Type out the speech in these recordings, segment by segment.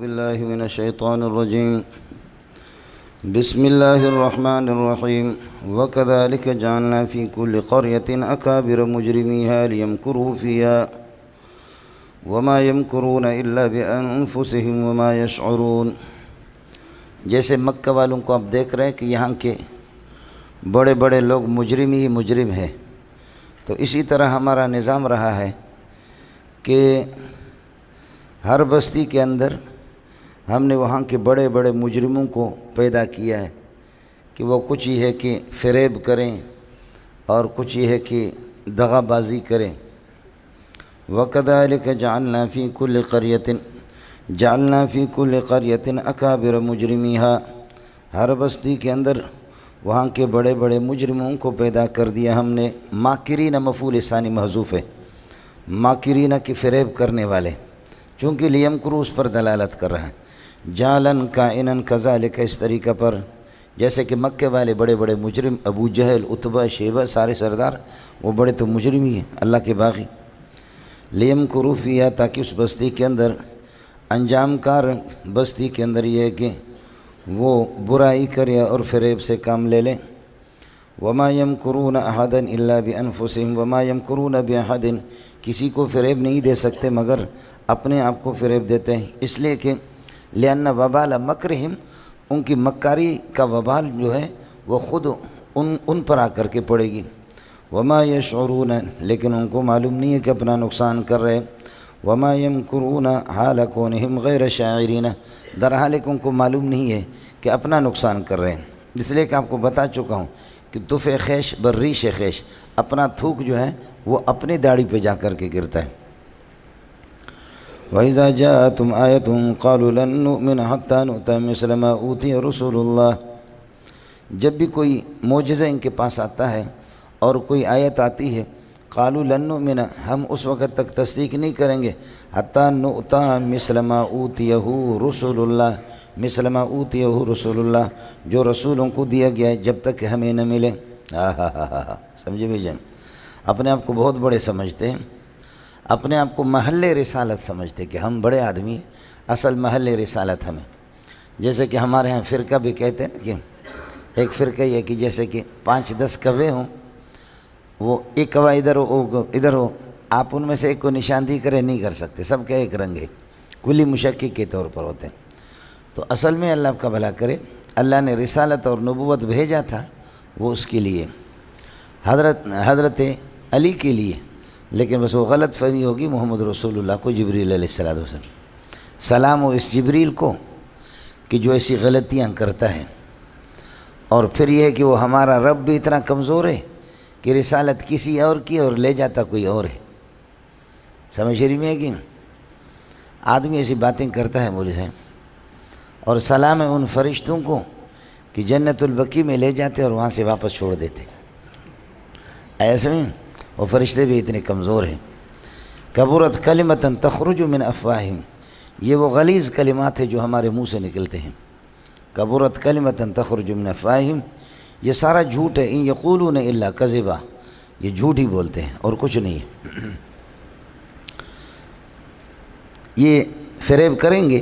بالله من الشيطان الرجيم بسم الله الرحمن الرحيم وكذلك جعلنا في كل قرية أكابر مجرميها ليمكروا فيها وما يمكرون إلا بأنفسهم وما يشعرون۔ جیسے مکہ والوں کو آپ دیکھ رہے ہیں کہ یہاں کے بڑے بڑے لوگ مجرم ہی مجرم ہیں، تو اسی طرح ہمارا نظام رہا ہے کہ ہر بستی کے اندر ہم نے وہاں کے بڑے بڑے مجرموں کو پیدا کیا ہے کہ وہ کچھ یہ ہے کہ فریب کریں اور کچھ یہ ہے کہ دغا بازی کریں۔ وَكَذَلِكَ جَعَلْنَا فِي كُلِّ قَرْيَةٍ أَكَابِرَ مُجْرِمِيهَا، ہر بستی کے اندر وہاں کے بڑے بڑے مجرموں کو پیدا کر دیا ہم نے۔ ماکرین مفعول ثانی محذوف ہے، ماکرین کی فریب کرنے والے، چونکہ لیمکروا اس پر دلالت کر رہا ہے۔ جالن کائنن کذالک، اس طریقہ پر جیسے کہ مکے والے بڑے بڑے مجرم ابو جہل عتبہ شیبہ سارے سردار، وہ بڑے تو مجرم ہی ہیں اللہ کے باغی۔ لیمکروا فیہا، تاکہ اس بستی کے اندر انجام کار بستی کے اندر یہ ہے کہ وہ برائی کرے اور فریب سے کام لے لیں۔ وما یمکرون احدا الا بانفسہم وما یمکرون باحد، کسی کو فریب نہیں دے سکتے مگر اپنے آپ کو فریب دیتے ہیں، اس لیے کہ لأن وبال مکرہم، ان کی مکاری کا وبال جو ہے وہ خود ان پر آ کر کے پڑے گی۔ وما یشعرون، لیکن ان کو معلوم نہیں ہے کہ اپنا نقصان کر رہے۔ وما یمکرون حال کونہم غیر شاعرین، در حال کہ ان کو معلوم نہیں ہے کہ اپنا نقصان کر رہے ہیں، اس لیے کہ آپ کو بتا چکا ہوں کہ طف خیش بریش خیش، اپنا تھوک جو ہے وہ اپنی داڑھی پہ جا کر کے گرتا ہے۔ وَإِذَا جَاءَتْهُمْ آيَةٌ قَالُوا لَن نُؤْمِنَ حَتَّى نُؤْتَىٰ مِثْلَ مَا أُوتِيَ رُسُلُ اللَّهِ، جب بھی کوئی معجزہ ان کے پاس آتا ہے اور کوئی آیت آتی ہے، قالوا لن نؤمن، ہم اس وقت تک تصدیق نہیں کریں گے، حتیٰ نؤتیٰ مثل ما اوتیہ رسول اللہ، مثل ما اوتیہ رسول اللہ، جو رسولوں کو دیا گیا ہے جب تک کہ ہمیں نہ ملے۔ سمجھے بھائی جان، اپنے آپ کو بہت بڑے سمجھتے ہیں، اپنے آپ کو محل رسالت سمجھتے کہ ہم بڑے آدمی ہیں، اصل محل رسالت ہمیں۔ جیسے کہ ہمارے ہاں فرقہ بھی کہتے ہیں نا کہ ایک فرقہ یہ کہ جیسے کہ 5-10 کوے ہوں، وہ ایک کوا ادھر ہو، آپ ان میں سے ایک کو نشاندہی کرے نہیں کر سکتے، سب کا ایک رنگ ہے، کلی مشکی کے طور پر ہوتے ہیں۔ تو اصل میں اللہ آپ کا بھلا کرے، اللہ نے رسالت اور نبوت بھیجا تھا وہ اس کے لیے، حضرت علی کے لیے، لیکن بس وہ غلط فہمی ہوگی محمد رسول اللہ کو، جبریل علیہ السلام۔ سلام ہو اس جبریل کو کہ جو ایسی غلطیاں کرتا ہے، اور پھر یہ ہے کہ وہ ہمارا رب بھی اتنا کمزور ہے کہ رسالت کسی اور کی اور لے جاتا کوئی اور ہے۔ سمجھ رہی میں ہے کہ آدمی ایسی باتیں کرتا ہے مولوی صاحب، اور سلام ہے ان فرشتوں کو کہ جنت البقیع میں لے جاتے اور وہاں سے واپس چھوڑ دیتے، ایسے میں وہ فرشتے بھی اتنے کمزور ہیں۔ کبرت کلمۃ تخرج من افواہہم، یہ وہ غلیظ کلمات ہیں جو ہمارے منہ سے نکلتے ہیں۔ کبرت کلمۃ تخرج من افواہہم، یہ سارا جھوٹ ہے۔ ان یقولون الا کذبا، یہ جھوٹ ہی بولتے ہیں اور کچھ نہیں ہے، یہ فریب کریں گے۔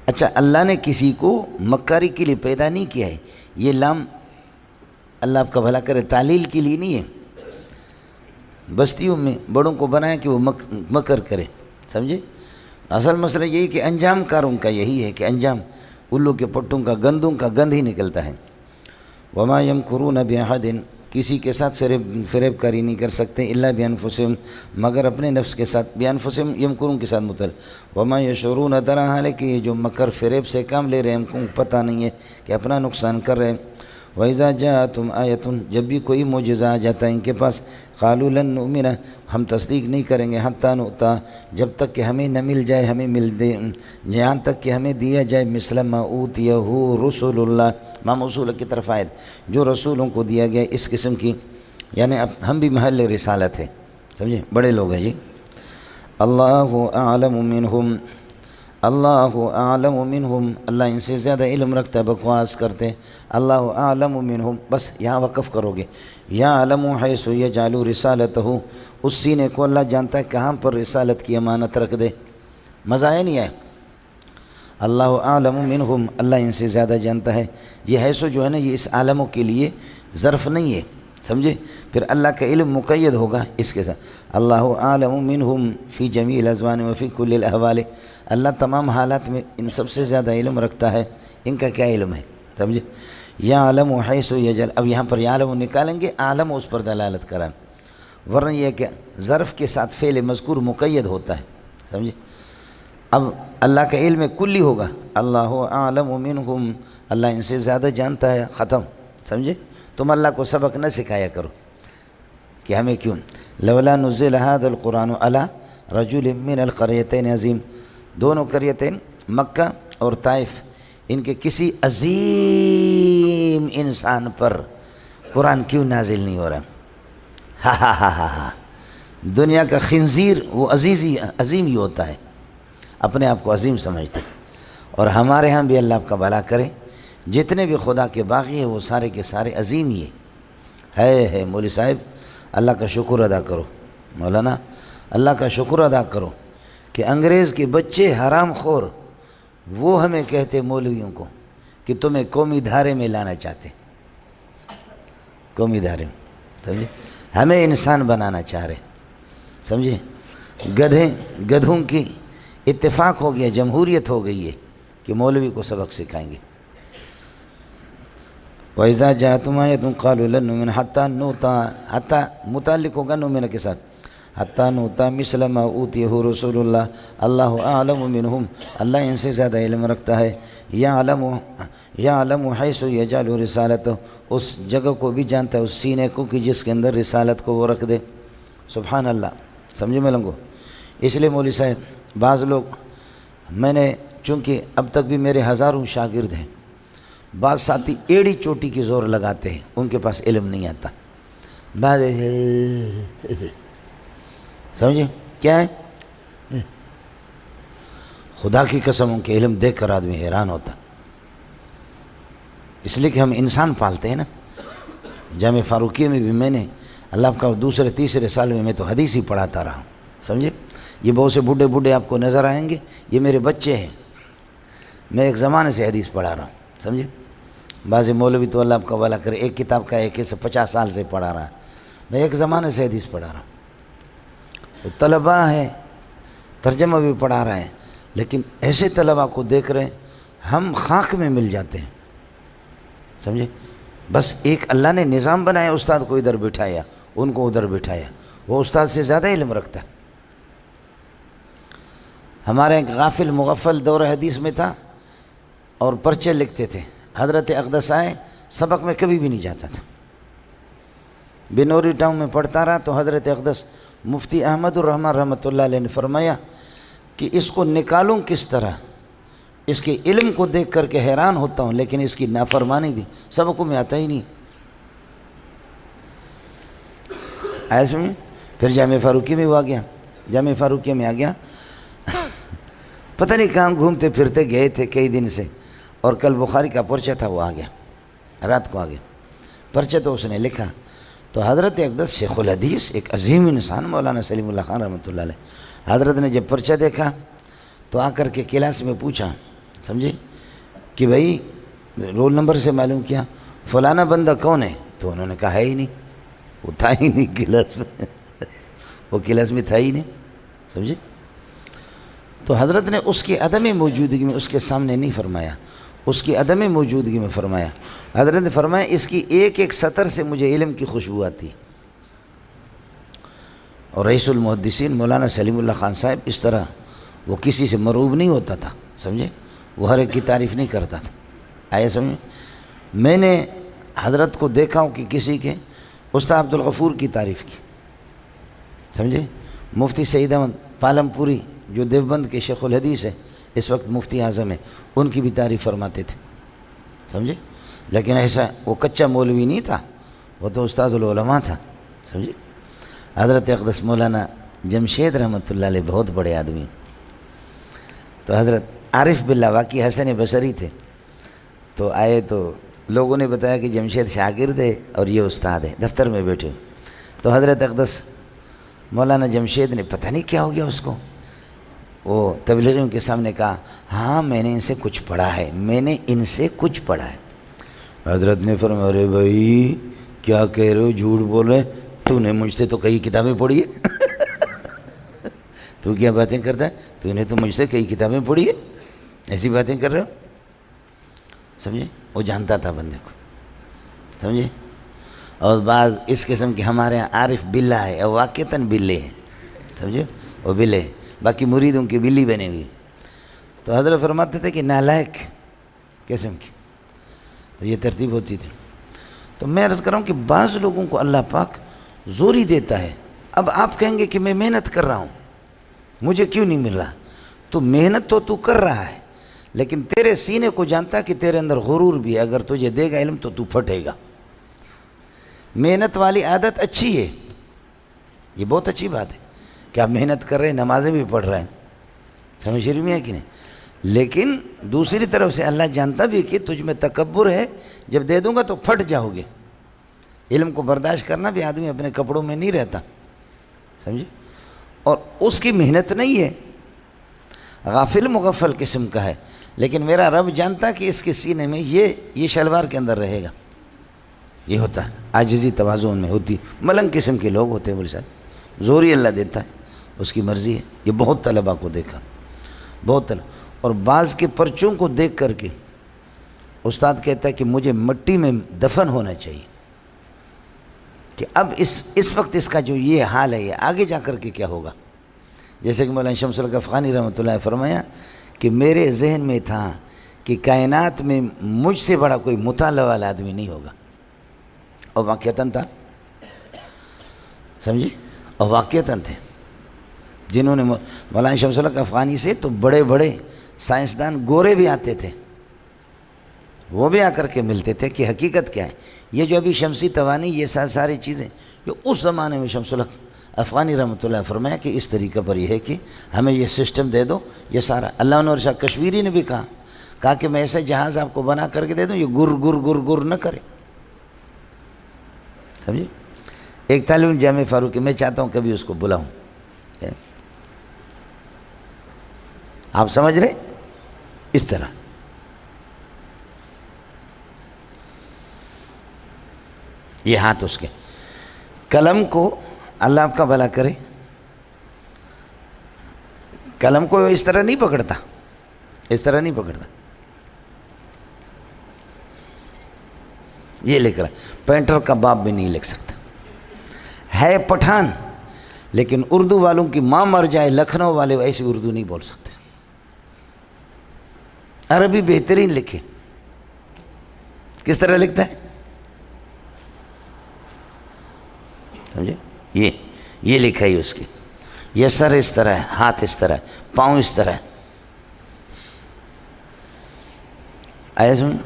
اچھا، اللہ نے کسی کو مکاری کے لیے پیدا نہیں کیا ہے، یہ لام اللہ آپ کا بھلا کرے تعلیل کے لیے نہیں ہے، بستیوں میں بڑوں کو بنایا کہ وہ مکر کرے، سمجھے؟ اصل مسئلہ یہی کہ انجام کاروں کا یہی ہے کہ انجام الو کے پٹوں کا گندوں کا گند ہی نکلتا ہے۔ وما یمکرون باحد، کسی کے ساتھ فریب کاری نہیں کر سکتے، الا بانفسہم، مگر اپنے نفس کے ساتھ، بانفسہم یمکرون کے ساتھ متعلق۔ وما یشعرون، در حال ہے کہ یہ جو مکر فریب سے کام لے رہے ہیں ہم کو پتہ نہیں ہے کہ اپنا نقصان کر رہے ہیں۔ وَإِذَا جَاءَتْهُمْ آيَةٌ، جب بھی کوئی معجزہ آ جاتا ہے ان کے پاس، قَالُوا لَن نُؤْمِنَ، ہم تصدیق نہیں کریں گے، حَتَّى نُؤْتَىٰ، جب تک کہ ہمیں نہ مل جائے، ہمیں مل دے، یہاں تک کہ ہمیں دیا جائے مثل ما اوتیہ رسول اللہ، ما موصول کی طرف آیت، جو رسولوں کو دیا گیا اس قسم کی، یعنی اب ہم بھی محل رسالت ہے، سمجھے، بڑے لوگ ہیں جی۔ اللہ اعلم منہم، اللہ اعلم منہم، اللہ ان سے زیادہ علم رکھتا ہے، بکواس کرتے ہیں۔ اللہ اعلم منہم، بس یہاں وقف کرو گے۔ یعلم حیث یجعل رسالتہ، اس سینے کو اللہ جانتا ہے کہاں پر رسالت کی امانت رکھ دے۔ مزہ آیا نہیں آیا؟ اللہ عالم منہم، اللہ ان سے زیادہ جانتا ہے۔ یہ حیث جو ہے نا، یہ اس عالموں کے لیے ظرف نہیں ہے، سمجھے؟ پھر اللہ کا علم مقید ہوگا اس کے ساتھ، اللہ عالم منہم فی جمیع الازمان وفی کل الاحوال، اللہ تمام حالات میں ان سب سے زیادہ علم رکھتا ہے۔ ان کا کیا علم ہے، سمجھے؟ یا عالم و حیث یجل، اب یہاں پر یا عالم نکالیں گے، عالم اس پر دلالت کریں، ورنہ یہ کہ ظرف کے ساتھ فعل مذکور مقید ہوتا ہے، سمجھے؟ اب اللہ کا علم کلی ہوگا، اللہ عالم منہم، اللہ ان سے زیادہ جانتا ہے، ختم، سمجھے؟ تم اللہ کو سبق نہ سکھایا کرو کہ ہمیں کیوں، لولا نزل هذا القرآن علی رجل من القریتین عظیم، دونوں قریتین مکہ اور طائف، ان کے کسی عظیم انسان پر قرآن کیوں نازل نہیں ہو رہا؟ ہاں ہاں ہاں ہاں ہاں، دنیا کا خنزیر وہ عظیم ہی ہوتا ہے، اپنے آپ کو عظیم سمجھتا ہے، اور ہمارے ہاں بھی اللہ آپ کا بھلا کرے، جتنے بھی خدا کے باغی ہیں وہ سارے کے سارے عظیم ہی ہے۔ مولوی صاحب اللہ کا شکر ادا کرو، مولانا اللہ کا شکر ادا کرو کہ انگریز کے بچے حرام خور وہ ہمیں کہتے مولویوں کو کہ تمہیں قومی دھارے میں لانا چاہتے، قومی دھارے میں، سمجھے؟ ہمیں انسان بنانا چاہ رہے، سمجھے؟ گدھوں کی اتفاق ہو گیا، جمہوریت ہو گئی ہے کہ مولوی کو سبق سکھائیں گے۔ وَإِذَا جَاءَتْهُمْ آيَةٌ قَالُوا لَن نُؤْمِنَ حَتَّى نُؤْتَىٰ، حتیٰ متعلق ہوگا نؤمن کے ساتھ، حَتَّى نُؤْتَىٰ مِثْلَ مَا أُوتِیَ رسول اللہ، اللہ اعلم منہم، اللہ ان سے زیادہ علم رکھتا ہے، یعلم حیث یجعل رسالتہ، اس جگہ کو بھی جانتا ہے، اس سینے کو کہ جس کے اندر رسالت کو وہ رکھ دے، سبحان اللہ، سمجھے ملنگو؟ اس لیے مولوی صاحب بعض لوگ، میں نے چونکہ اب تک بھی میرے ہزاروں شاگرد ہیں، بعض ساتھی ایڑی چوٹی کی زور لگاتے ہیں، ان کے پاس علم نہیں آتا، بعض سمجھے کیا ہے؟ خدا کی قسم ان کے علم دیکھ کر آدمی حیران ہوتا، اس لیے کہ ہم انسان پالتے ہیں نا۔ جامع فاروقیہ میں بھی میں نے اللہ کا دوسرے تیسرے سال میں تو حدیث ہی پڑھاتا رہا ہوں، سمجھے؟ یہ بہت سے بوڑھے آپ کو نظر آئیں گے، یہ میرے بچے ہیں، میں ایک زمانے سے حدیث پڑھا رہا ہوں، سمجھے؟ بعض مولوی تو اللہ آپ کا بھلا کرے ایک کتاب کا ایک سے 50 سال سے پڑھا رہا ہے، میں ایک زمانے سے حدیث پڑھا رہا ہوں، تو طلباء ہے ترجمہ بھی پڑھا رہا ہے، لیکن ایسے طلباء کو دیکھ رہے ہیں ہم خاک میں مل جاتے ہیں، سمجھے؟ بس ایک اللہ نے نظام بنایا، استاد کو ادھر بٹھایا، ان کو ادھر بٹھایا، وہ استاد سے زیادہ علم رکھتا ہے۔ ہمارے ایک غافل مغفل دور حدیث میں تھا اور پرچے لکھتے تھے، حضرت اقدس آئے، سبق میں کبھی بھی نہیں جاتا تھا، بنوری ٹاؤن میں پڑھتا رہا، تو حضرت اقدس مفتی احمد الرحمن رحمۃ اللہ علیہ نے فرمایا کہ اس کو نکالوں کس طرح، اس کے علم کو دیکھ کر کے حیران ہوتا ہوں، لیکن اس کی نافرمانی بھی سبقوں میں آتا ہی نہیں۔ ایسے میں پھر جامع فاروقی میں وہ آ گیا، جامع فاروقی میں آ گیا، پتہ نہیں کہاں گھومتے پھرتے گئے تھے کئی دن سے، اور کل بخاری کا پرچہ تھا، وہ آ گیا، رات کو آ گیا پرچہ، تو اس نے لکھا، تو حضرت اقدس شیخ الحدیث ایک عظیم انسان مولانا سلیم اللہ خان رحمۃ اللہ علیہ، حضرت نے جب پرچہ دیکھا تو آ کر کے کلاس میں پوچھا، سمجھے کہ بھائی رول نمبر سے معلوم کیا فلانا بندہ کون ہے، تو انہوں نے کہا ہے ہی نہیں، وہ تھا ہی نہیں کلاس میں، وہ کلاس میں تھا ہی نہیں، سمجھے؟ تو حضرت نے اس کی عدم موجودگی میں اس کے سامنے نہیں فرمایا، اس کی عدم موجودگی میں فرمایا، حضرت نے فرمایا اس کی ایک ایک سطر سے مجھے علم کی خوشبو آتی۔ اور رئیس المحدثین مولانا سلیم اللہ خان صاحب اس طرح وہ کسی سے مروب نہیں ہوتا تھا، سمجھے؟ وہ ہر ایک کی تعریف نہیں کرتا تھا، آئے سمجھے؟ میں نے حضرت کو دیکھا ہوں کہ کسی کے استاد عبدالغفور کی تعریف کی، سمجھے؟ مفتی سعید احمد پالم پوری جو دیوبند کے شیخ الحدیث ہے، اس وقت مفتی اعظم ہے، ان کی بھی تعریف فرماتے تھے، سمجھے؟ لیکن ایسا وہ کچا مولوی نہیں تھا، وہ تو استاد العلماء تھا، سمجھے؟ حضرت اقدس مولانا جمشید رحمۃ اللہ علیہ بہت بڑے آدمی، تو حضرت عارف باللہ واقعی حسن بصری تھے، تو آئے تو لوگوں نے بتایا کہ جمشید شاگرد ہے اور یہ استاد ہے، دفتر میں بیٹھے، تو حضرت اقدس مولانا جمشید نے پتہ نہیں کیا ہو گیا اس کو، وہ تبلیغیوں کے سامنے کہا ہاں میں نے ان سے کچھ پڑھا ہے، میں نے ان سے کچھ پڑھا ہے۔ حضرت نے فرمایا ارے بھائی کیا کہہ رہے ہو، جھوٹ بول رہے، تو نے مجھ سے تو کئی کتابیں پڑھی ہے تو کیا باتیں کرتا ہے، تو نے تو مجھ سے کئی کتابیں پڑھی ہے، ایسی باتیں کر رہے ہو، سمجھے؟ وہ جانتا تھا بندے کو، سمجھے؟ اور بعض اس قسم کے ہمارے یہاں عارف بلّہ ہے اور واقعتاً بلے ہیں، سمجھے؟ وہ بلے ہیں، باقی مریدوں کی بلی بنے ہوئی۔ تو حضرت فرماتے تھے کہ نالائق قسم کی، تو یہ ترتیب ہوتی تھی۔ تو میں عرض کر رہا ہوں کہ بعض لوگوں کو اللہ پاک زوری دیتا ہے۔ اب آپ کہیں گے کہ میں محنت کر رہا ہوں، مجھے کیوں نہیں مل رہا؟ تو محنت تو کر رہا ہے، لیکن تیرے سینے کو جانتا ہے کہ تیرے اندر غرور بھی ہے، اگر تجھے دے گا علم تو پھٹے گا۔ محنت والی عادت اچھی ہے، یہ بہت اچھی بات ہے کہ آپ محنت کر رہے ہیں، نمازیں بھی پڑھ رہے ہیں، سمجھ رہی میں ہے کہ نہیں؟ لیکن دوسری طرف سے اللہ جانتا بھی کہ تجھ میں تکبر ہے، جب دے دوں گا تو پھٹ جاؤ گے۔ علم کو برداشت کرنا بھی آدمی اپنے کپڑوں میں نہیں رہتا، سمجھے؟ اور اس کی محنت نہیں ہے، غافل مغفل قسم کا ہے، لیکن میرا رب جانتا کہ اس کے سینے میں یہ شلوار کے اندر رہے گا۔ یہ ہوتا ہے عاجزی تواضع میں ہوتی، ملنگ قسم کے لوگ ہوتے ہیں، بولے صاحب زوری اللہ دیتا ہے، اس کی مرضی ہے۔ یہ بہت طلباء کو دیکھا، بہت طلباء، اور بعض کے پرچوں کو دیکھ کر کے استاد کہتا ہے کہ مجھے مٹی میں دفن ہونا چاہیے، کہ اب اس وقت اس کا جو یہ حال ہے، یہ آگے جا کر کے کیا ہوگا۔ جیسے کہ مولانا شمس الحق افغانی رحمۃ اللہ فرمایا کہ میرے ذہن میں تھا کہ کائنات میں مجھ سے بڑا کوئی مطالعہ والا آدمی نہیں ہوگا، اور واقعتاً تھا، سمجھے؟ اور واقعتاً تھے جنہوں نے مولانا شمس الحق افغانی سے تو بڑے بڑے سائنسدان گورے بھی آتے تھے، وہ بھی آ کر کے ملتے تھے کہ حقیقت کیا ہے۔ یہ جو ابھی شمسی توانائی، یہ ساری چیزیں جو اس زمانے میں شمس الحق افغانی رحمۃ اللہ فرمایا کہ اس طریقہ پر یہ ہے کہ ہمیں یہ سسٹم دے دو، یہ سارا۔ اللہ نور شاہ کشمیری نے بھی کہا کہ میں ایسا جہاز آپ کو بنا کر کے دے دوں، یہ گر گر گر گر نہ کرے، سمجھے؟ ایک طالب علم جامعہ فاروقی، میں چاہتا ہوں کبھی اس کو بلاؤں، آپ سمجھ رہے؟ اس طرح یہ ہاتھ اس کے قلم کو اللہ آپ کا بھلا کرے، قلم کو اس طرح نہیں پکڑتا، اس طرح نہیں پکڑتا، یہ لکھ رہا ہے، پینٹر کا باپ بھی نہیں لکھ سکتا، ہے پٹھان، لیکن اردو والوں کی ماں مر جائے، لکھنؤ والے ایسی اردو نہیں بول سکتے، عربی بہترین لکھے۔ کس طرح لکھتا ہے، سمجھے؟ یہ لکھائی اس کی، یہ سر اس طرح ہے، ہاتھ اس طرح ہے، پاؤں اس طرح ہے، آیا سمجھ؟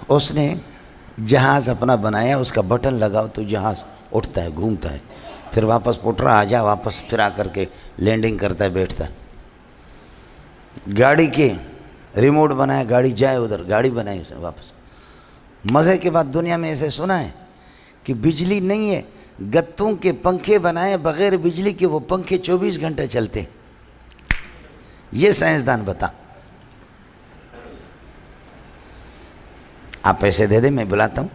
اس نے جہاز اپنا بنایا، اس کا بٹن لگاؤ تو جہاز اٹھتا ہے، گھومتا ہے، پھر واپس پٹرا آ جا، واپس پھر آ کر کے لینڈنگ کرتا ہے، بیٹھتا ہے۔ گاڑی کے ریموٹ بنایا، گاڑی جائے ادھر، گاڑی بنائی اس نے واپس۔ مزے کے بعد دنیا میں ایسے سنا ہے کہ بجلی نہیں ہے، گتوں کے پنکھے بنائے بغیر بجلی کے، وہ پنکھے 24 گھنٹے چلتے، یہ سائنسدان بتا۔ آپ پیسے دے دیں، میں بلاتا ہوں،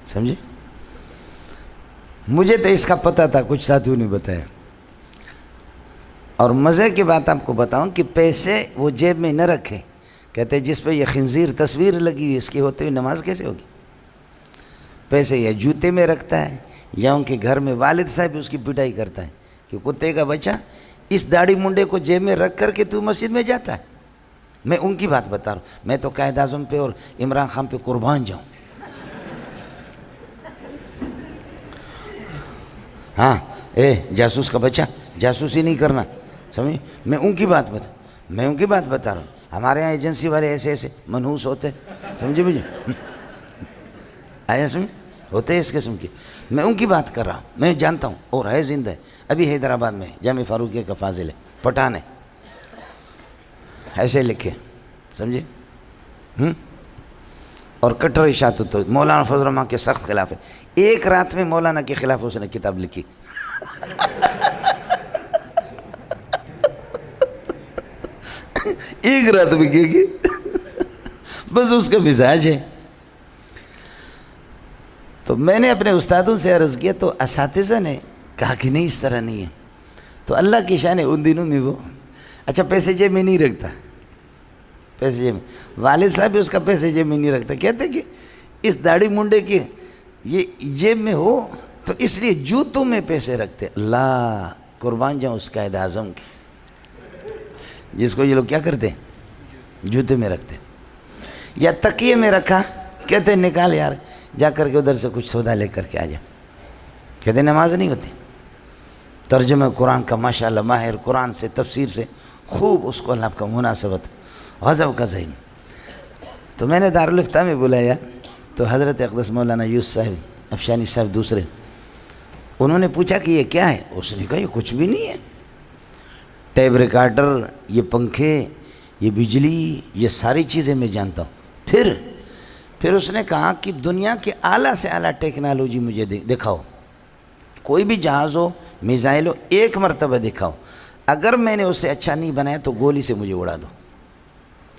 سمجھے؟ مجھے تو اس کا پتہ تھا، کچھ ساتھیوں نے بتایا۔ اور مزے کی بات آپ کو بتاؤں کہ پیسے وہ جیب میں نہ رکھے، کہتے جس پہ یہ خنزیر تصویر لگی ہوئی اس کی ہوتے ہوئی نماز کیسے ہوگی؟ پیسے یا جوتے میں رکھتا ہے، یا ان کے گھر میں والد صاحب اس کی پٹائی کرتا ہے کہ کتے کا بچہ اس داڑھی منڈے کو جیب میں رکھ کر کے تو مسجد میں جاتا ہے۔ میں ان کی بات بتا رہا ہوں، میں تو قائد اعظم پہ اور عمران خان پہ قربان جاؤں۔ ہاں جاسوس کا بچہ، جاسوسی نہیں کرنا، سمجھ؟ میں ان کی بات بتا رہا ہوں۔ ہمارے یہاں ایجنسی والے ایسے ایسے منحوس ہوتے، سمجھے مجھے؟ آیا سمجھ؟ ہوتے اس قسم کے، میں ان کی بات کر رہا ہوں، میں جانتا ہوں، اور ہے زندہ ہے، ابھی حیدرآباد میں جامعہ فاروقیہ کا فاضل ہے، پٹھان ہے، ایسے لکھے، سمجھے؟ اور کٹر اشاعت تو مولانا فضل الرحمن کے سخت خلاف ہے۔ ایک رات میں مولانا کے خلاف اس نے کتاب لکھی ایک رات بکے گی بس اس کا مزاج ہے۔ تو میں نے اپنے استادوں سے عرض کیا تو اساتذہ نے کہا کہ نہیں اس طرح نہیں ہے۔ تو اللہ کی شان ہے ان دنوں میں وہ اچھا پیسے جیب میں نہیں رکھتا، پیسے جیب میں، والد صاحب بھی اس کا پیسے جیب میں نہیں رکھتا، کہتے کہ اس داڑھی منڈے کے یہ جیب میں ہو تو اس لیے جوتوں میں پیسے رکھتے۔ اللہ قربان جاؤں اس قائد اعظم کی، جس کو یہ لوگ کیا کرتے ہیں جوتے میں رکھتے، یا تکیے میں رکھا، کہتے ہیں نکال یار جا کر کے ادھر سے کچھ سودا لے کر کے آ جا، کہتے ہیں نماز نہیں ہوتی۔ ترجمہ قرآن کا ماشاءاللہ ماہر، قرآن سے تفسیر سے خوب اس کو اللہ کا مناسبت غضب کا ذہن۔ تو میں نے دارالفتہ میں بلایا تو حضرت اقدس مولانا یوسف صاحب افشانی صاحب دوسرے، انہوں نے پوچھا کہ یہ کیا ہے؟ اس نے کہا یہ کچھ بھی نہیں ہے، ٹیپ ریکارڈر، یہ پنکھے، یہ بجلی، یہ ساری چیزیں میں جانتا ہوں۔ پھر اس نے کہا کہ دنیا کے اعلیٰ سے اعلیٰ ٹیکنالوجی مجھے دکھاؤ، کوئی بھی جہاز ہو، میزائل ہو، ایک مرتبہ دکھاؤ، اگر میں نے اسے اچھا نہیں بنایا تو گولی سے مجھے اڑا دو،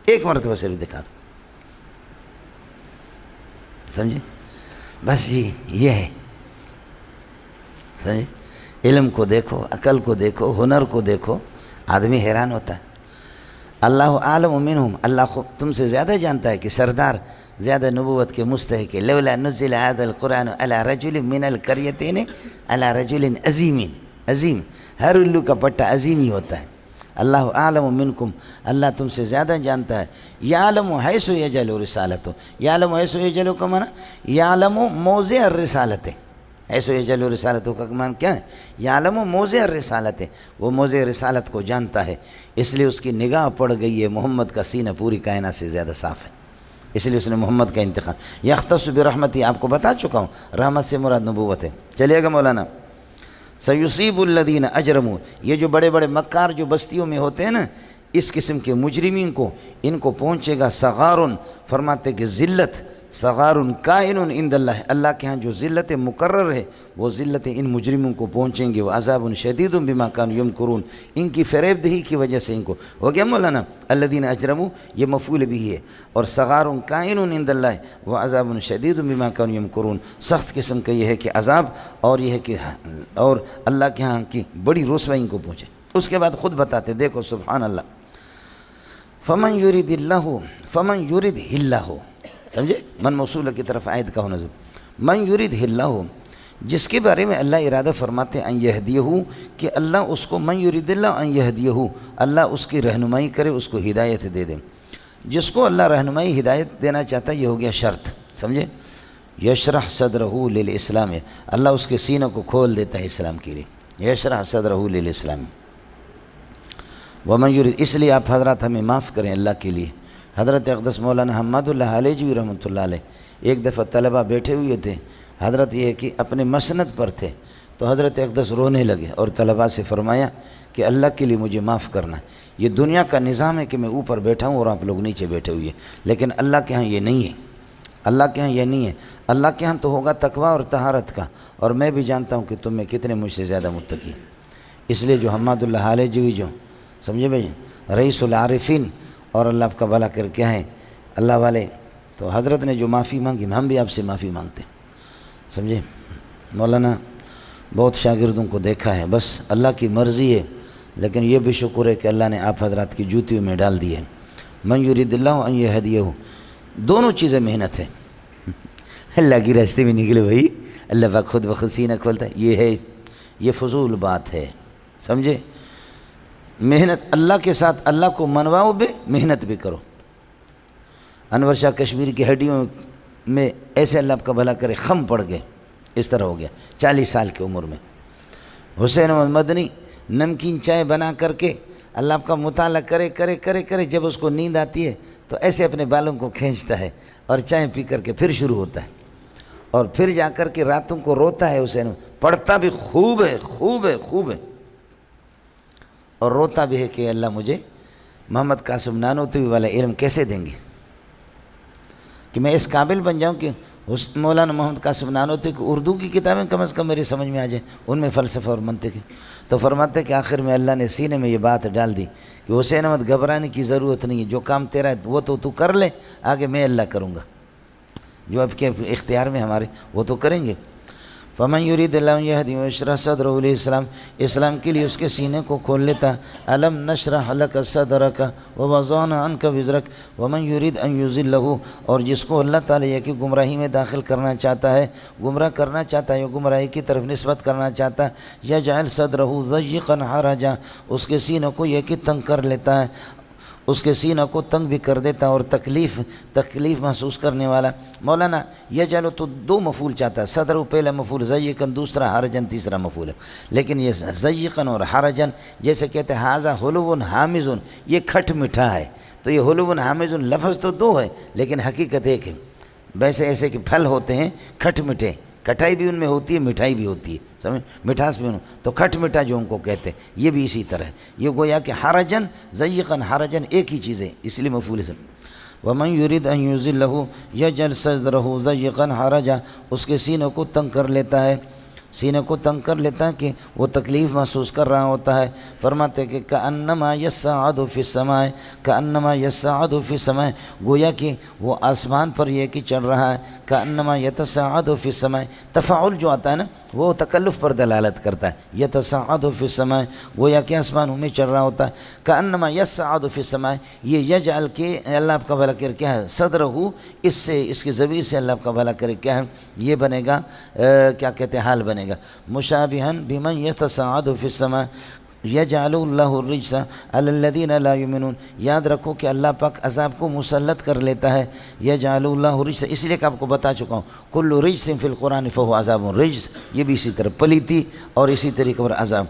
ایک مرتبہ صرف دکھا دو، سمجھے؟ بس یہ ہے، سمجھے؟ علم کو دیکھو، عقل کو دیکھو، ہنر کو دیکھو، آدمی حیران ہوتا ہے۔ اللہ عالم منہم، اللہ تم سے زیادہ جانتا ہے کہ سردار زیادہ نبوت کے مستحق ہے۔ لولا نزل هذا القرآن على رجل من القريتين على رجل عظیم، ہر الو کا پٹا عظیم ہی ہوتا ہے۔ اللہ عالم منکم، اللہ تم سے زیادہ جانتا ہے۔ یعلم حیث یجعل رسالتہ، یعلم حیث یجعل کا معنی یعلم موضع الرسالت، حیث یجعل رسالتہ کا معنی کیا ہے؟ یعلم موضع الرسالت، وہ موضع رسالت کو جانتا ہے، اس لیے اس کی نگاہ پڑ گئی ہے محمد کا سینہ پوری کائنات سے زیادہ صاف ہے، اس لیے اس نے محمد کا انتخاب۔ یختص برحمتی، آپ کو بتا چکا ہوں، رحمت سے مراد نبوت ہے۔ چلیے گا مولانا، سیصیب الذین اجرموا، یہ جو بڑے بڑے مکار جو بستیوں میں ہوتے ہیں نا، اس قسم کے مجرمین کو ان کو پہنچے گا صغار، فرماتے کہ ذلت، صغار کائن عند اللہ، اللہ کے ہاں جو ذلت مقرر ہے وہ ذلتیں ان مجرموں کو پہنچیں گے۔ وعذاب شدید بما کانوا یمکرون، ان کی فریب دہی کی وجہ سے ان کو ہو گیا مولانا الذین اجرموا، یہ مفعول بھی ہے، اور صغار کائن عند اللہ وعذاب شدید بما کانوا یمکرون، سخت قسم کا یہ ہے کہ عذاب، اور یہ ہے کہ اور اللہ کے ہاں کی بڑی رسوائی ان کو پہنچے۔ اس کے بعد خود بتاتے، دیکھو سبحان اللہ، فمن یرید اللہ، سمجھے؟ من موصول کی طرف آیت کا ہو نظر، من یرید اللہ، جس کے بارے میں اللہ ارادہ فرماتے ہیں ان یہدیہ، کہ اللہ اس کو، من یرید اللہ ان یہدیہ، اللہ اس کی رہنمائی کرے، اس کو ہدایت دے دے۔ جس کو اللہ رہنمائی ہدایت دینا چاہتا ہے یہ ہو گیا شرط، سمجھے؟ یشرح صدرہ للاسلام، اللہ اس کے سینہ کو کھول دیتا ہے اسلام کے لیے، یشرح صدرہ للاسلام۔ ومن یرید، اس لیے آپ حضرات ہمیں معاف کریں اللہ کے لیے۔ حضرت اقدس مولانا حماد اللہ علیہ جی رحمۃ اللہ علیہ، ایک دفعہ طلبہ بیٹھے ہوئے تھے، حضرت یہ کہ اپنے مسند پر تھے، تو حضرت اقدس رونے لگے اور طلبہ سے فرمایا کہ اللہ کے لیے مجھے معاف کرنا ہے، یہ دنیا کا نظام ہے کہ میں اوپر بیٹھا ہوں اور آپ لوگ نیچے بیٹھے ہوئے، لیکن اللہ کے ہاں یہ نہیں ہے، اللہ کے ہاں یہ نہیں ہے، اللہ کے ہاں تو ہوگا تقوی اور طہارت کا، اور میں بھی جانتا ہوں کہ تم میں کتنے مجھ سے زیادہ متقی، اس لیے جو حماد اللہ علیہ جی جو سمجھے بھائی رئیس العارفین اور اللہ آپ کا بھلا کر کیا ہے اللہ والے، تو حضرت نے جو معافی مانگی ہم بھی آپ سے معافی مانگتے ہیں، سمجھے؟ مولانا بہت شاگردوں کو دیکھا ہے، بس اللہ کی مرضی ہے، لیکن یہ بھی شکر ہے کہ اللہ نے آپ حضرات کی جوتیوں میں ڈال دی ہے۔ من یرید اللہ ان یہدیہ، دونوں چیزیں محنت ہے، اللہ کی راستے میں نکلے بھائی، اللہ پاک خود بخود سینہ کھولتا ہے، یہ ہے، یہ فضول بات ہے، سمجھے؟ محنت اللہ کے ساتھ، اللہ کو منواؤ بھی، محنت بھی کرو۔ انور شاہ کشمیر کی ہڈیوں میں ایسے اللہ آپ کا بھلا کرے خم پڑ گئے، اس طرح ہو گیا 40 سال کی عمر میں۔ حسین احمد مدنی نمکین چائے بنا کر کے اللہ آپ کا مطالعہ کرے کرے کرے کرے، جب اس کو نیند آتی ہے تو ایسے اپنے بالوں کو کھینچتا ہے اور چائے پی کر کے پھر شروع ہوتا ہے، اور پھر جا کر کے راتوں کو روتا ہے، حسین پڑھتا بھی خوب ہے، خوب ہے، خوب ہے، اور روتا بھی ہے کہ اللہ مجھے محمد قاسم نانوتوی والا علم کیسے دیں گے کہ میں اس قابل بن جاؤں کہ مولانا محمد قاسم نانوتوی کی اردو کی کتابیں کم از کم میری سمجھ میں آ جائیں، ان میں فلسفہ اور منطق ہے۔ تو فرماتے کہ آخر میں اللہ نے سینے میں یہ بات ڈال دی کہ حسین احمد گھبرانے کی ضرورت نہیں ہے، جو کام تیرا ہے وہ تو کر لے، آگے میں اللہ کروں گا، جو اب کے اختیار میں ہمارے وہ تو کریں گے۔ فمن یرید اللہ یہدی ویشرح صدرہ للاسلام، اسلام کے لیے اس کے سینے کو کھول لیتا۔ الم نشرح لک صدرک ووضعنا عنک وزرک ومن یرید ان یضلہ، اور جس کو اللہ تعالیٰ یہ کہ گمراہی میں داخل کرنا چاہتا ہے، گمراہ کرنا چاہتا ہے یا گمراہی کی طرف نسبت کرنا چاہتا ہے، یجعل صدرہ ضیقا حرجا، اس کے سینوں کو یہ کہ تنگ کر لیتا ہے، اس کے سینہ کو تنگ بھی کر دیتا اور تکلیف محسوس کرنے والا۔ مولانا یجعل تو دو مفعول چاہتا ہے، صدر پہلا مفعول ضیقاً، دوسرا حرجن تیسرا مفعول ہے، لیکن یہ ضیقاً اور حرجن جیسے کہتے ہیں ھذا حلو حامض، یہ کھٹ میٹھا ہے، تو یہ حلو حامض لفظ تو دو ہے لیکن حقیقت ایک ہے۔ ویسے ایسے کہ پھل ہوتے ہیں کھٹ میٹھے، کھٹائی بھی ان میں ہوتی ہے، مٹھائی بھی ہوتی ہے، سمجھ، مٹھاس بھی تو کھٹ میٹھا جو ان کو کہتے ہیں یہ بھی اسی طرح ہے۔ یہ گویا کہ حرجن ضیقاً حرجن ایک ہی چیز ہے، اس لیے مفعول سے۔ ومن یرید ان یضلہ یجعل صدرہ ضیقاً حرجا، اس کے سینوں کو تنگ کر لیتا ہے، سینے کو تنگ کر لیتا ہے کہ وہ تکلیف محسوس کر رہا ہوتا ہے۔ فرماتے کہ کأنما یصعد فی السماء، کأنما یصعد فی السماء، گویا کہ وہ آسمان پر یہ کہ چڑھ رہا ہے، کأنما یتصعد فی السماء، تفاعل جو آتا ہے نا وہ تکلف پر دلالت کرتا ہے، یتصعد فی السماء، گویا کہ آسمانوں میں چڑھ رہا ہوتا ہے۔ کأنما یصعد فی السماء، یہ یجعل کے اللہ آپ کا بھلا کرے کیا ہے، صدرہ، اس سے اس کی ضمیر سے اللہ آپ کا بھلا کرے کیا ہے، یہ بنے گا کیا کہتے ہیں، حال بنے گا، مشابہن بمن یتصعد فی السماء یجعل اللہ الرجس علی الذین لا یؤمنون، یاد رکھو کہ اللہ پاک عذاب کو مسلط کر لیتا ہے، یجعل اللہ الرجس، اس لیے کہ آپ کو بتا چکا ہوں کل رجس فی القرآن فہو عذاب رجس، یہ بھی اسی طرح پلیتی اور اسی طریقے پر عذاب۔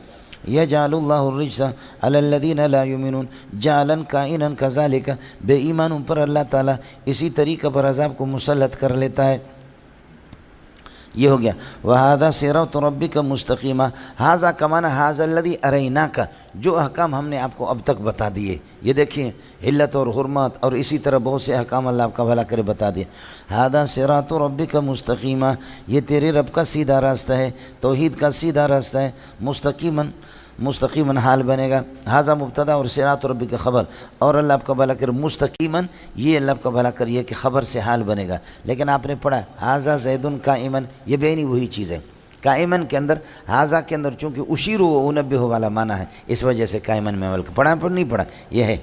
یجعل اللہ الرجس علی الذین لا یؤمنون جعلا کائنا کذالک، بے ایمانوں پر اللہ تعالیٰ اسی طریقے پر عذاب کو مسلط کر لیتا ہے۔ یہ ہو گیا وَهَذَا صِرَاطُ رَبِّكَ مُسْتَقِيمًا، ھذا کمانا ھذا الذی اریناک، جو احکام ہم نے آپ کو اب تک بتا دیے، یہ دیکھیں علت اور حرمات اور اسی طرح بہت سے احکام اللہ آپ کا بھلا کرے بتا دیے۔ ھذا صِرَاطُ رَبِّكَ مُسْتَقِيمًا، یہ تیرے رب کا سیدھا راستہ ہے، توحید کا سیدھا راستہ ہے، مستقیماً حال بنے گا، ھذا مبتدا اور صراط ربک خبر، اور اللہ آپ کا بھلا کر مستقیماً، یہ اللہ آپ کا بھلا کر یہ کہ خبر سے حال بنے گا، لیکن آپ نے پڑھا ھذا زید قائماً، یہ بینی وہی چیز ہے، قائماً کے اندر ھذا کے اندر چونکہ اشیر و انبہ والا معنی ہے، اس وجہ سے قائماً میں عمل پڑھا پر نہیں پڑھا، یہ ہے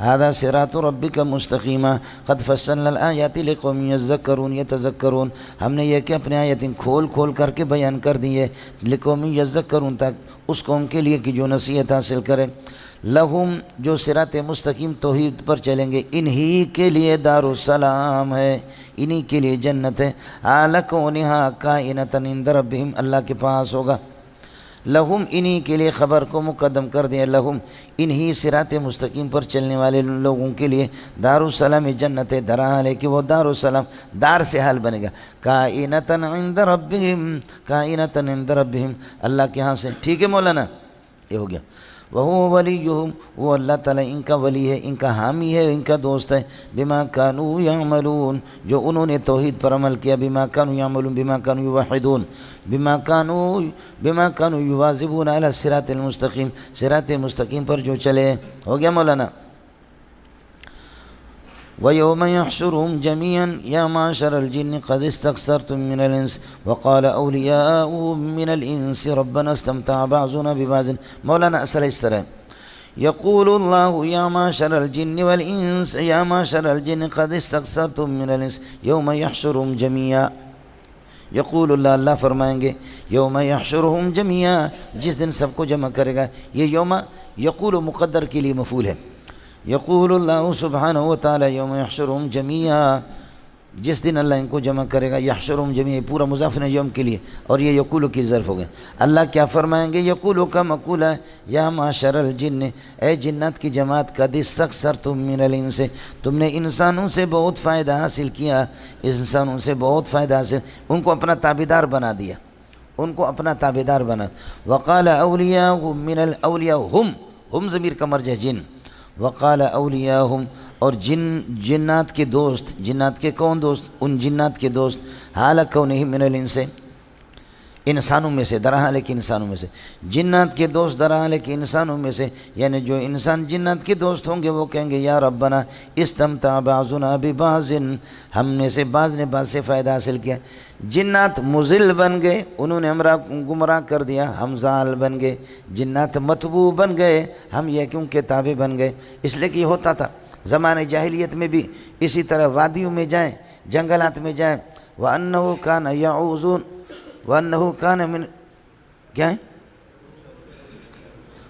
ھذا صراط ربک مستقیما قد فصلنا الآیات لقوم یذکرون یتذکرون، ہم نے یہ کہ اپنے آیتیں کھول کر کے بیان کر دی ہے، لقوم یذکرون، تک اس قوم کے لیے کہ جو نصیحت حاصل کرے، لہم، جو صراط مستقیم توحید پر چلیں گے، انہی کے لیے دار السلام ہے، انہی کے لیے جنت ہے، لکونہا کائنۃ عند ربہم، اللہ کے پاس ہوگا، لہم، انہی کے لیے خبر کو مقدم کر دیا، لہم، انہی صراط مستقیم پر چلنے والے لوگوں کے لیے دار السلام جنت ہے، درحال ہے کہ وہ دار السلام، دار سے حال بنے گا، کائنۃ عند ربہم، کائنۃ عند ربہم، اللہ کے ہاں سے، ٹھیک ہے مولانا، یہ ہو گیا۔ وَهُوَ وَلِيُّهُمْ، وہ اللہ تعالیٰ ان کا ولی ہے، ان کا حامی ہے، ان کا دوست ہے، بما كانوا يعملون، جو انہوں نے توحید پر عمل کیا، بما كانوا يعملون بما كانوا يوحدون، بما كانوا يواظبون على الصراط المستقیم، صراط مستقیم پر جو چلے، ہو گیا مولانا۔ وَيَوْمَ يَحْشُرُهُمْ جَمِيعًا يَا مَعْشَرَ الْجِنِّ قَدِ اسْتَكْثَرْتُم مِّنَ الْإِنسِ وَقَالَ أَوْلِيَاؤُهُم مِّنَ الْإِنسِ رَبَّنَا اسْتَمْتَعَ بَعْضُنَا بِبَعْضٍ، مولانا اصل اس طرح یقول اللہ یا معشر الجن والانس یا معشر الجن قد استكثرتم من الانس یوم یحشرهم جميعا، یقول اللہ، اللہ فرمائیں گے، یوم یحشرهم جميعا، جس دن سب کو جمع کرے گا، یہ یوم یقول مقدر کے لیے مفعول ہے، یقول اللہ سبحانہ وتعالی یوم یحشرهم جميعا، جس دن اللہ ان کو جمع کرے گا، یحشرهم جميعا پورا مضاف یوم کے لیے، اور یہ یقول کی ظرف ہو گئے، اللہ کیا فرمائیں گے، یقول کا مقول ہے، یا معشر الجن، اے جنات کی جماعت، قد استكثرتم من الانس، تم نے انسانوں سے بہت فائدہ حاصل کیا، انسانوں سے بہت فائدہ حاصل، ان کو اپنا تابعدار بنا دیا، ان کو اپنا تابعدار بنا، وقال اولیاء من الاولیاء، ہم ضمیر کا مرجع جن، وقال اولیاءہم، اور جنات کے دوست، جنات کے کون دوست؟ ان جنات کے دوست حال کونہم من الانس، انسانوں میں سے، درحال کہ انسانوں میں سے، جنات کے دوست درحال کہ انسانوں میں سے، یعنی جو انسان جنات کے دوست ہوں گے وہ کہیں گے یا ربنا استمتع بعضنا ببعض، ہم میں سے بعض نے بعض سے فائدہ حاصل کیا۔ جنات مضل بن گئے، انہوں نے ہمارا گمراہ کر دیا، ہم ضال بن گئے۔ جنات متبوع بن گئے، ہم یہ کیوں کہ تابع بن گئے۔ اس لیے کہ یہ ہوتا تھا زمانہ جاہلیت میں بھی، اسی طرح وادیوں میں جائیں، جنگلات میں جائیں، وَأَنَّهُ كَانَ يَعُوذُونَ وَأَنَّهُ كَانَ من کیا ہے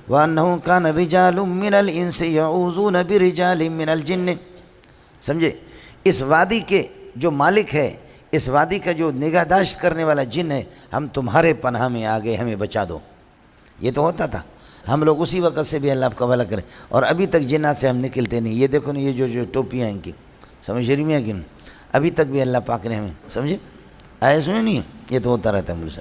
وَأَنَّهُ كَانَ رِجَالٌ مِّنَ الْإِنسِ يَعُوذُونَ بِرِجَالٍ مِّنَ الْجِنِّ، سمجھے؟ اس وادی کے جو مالک ہے، اس وادی کا جو نگہداشت کرنے والا جن ہے، ہم تمہارے پناہ میں آ گئے، ہمیں بچا دو۔ یہ تو ہوتا تھا، ہم لوگ اسی وقت سے بھی اللہ آپ کا بھلا کریں، اور ابھی تک جنات سے ہم نکلتے نہیں۔ یہ دیکھو نا، یہ جو ٹوپیاں ان کی، سمجھ رہی ہیں کہ نہیں؟ ابھی تک بھی اللہ پاک نے ہمیں، سمجھے؟ آئے سنے نہیں؟ یہ تو ہوتا رہتا ہے مجھ سے۔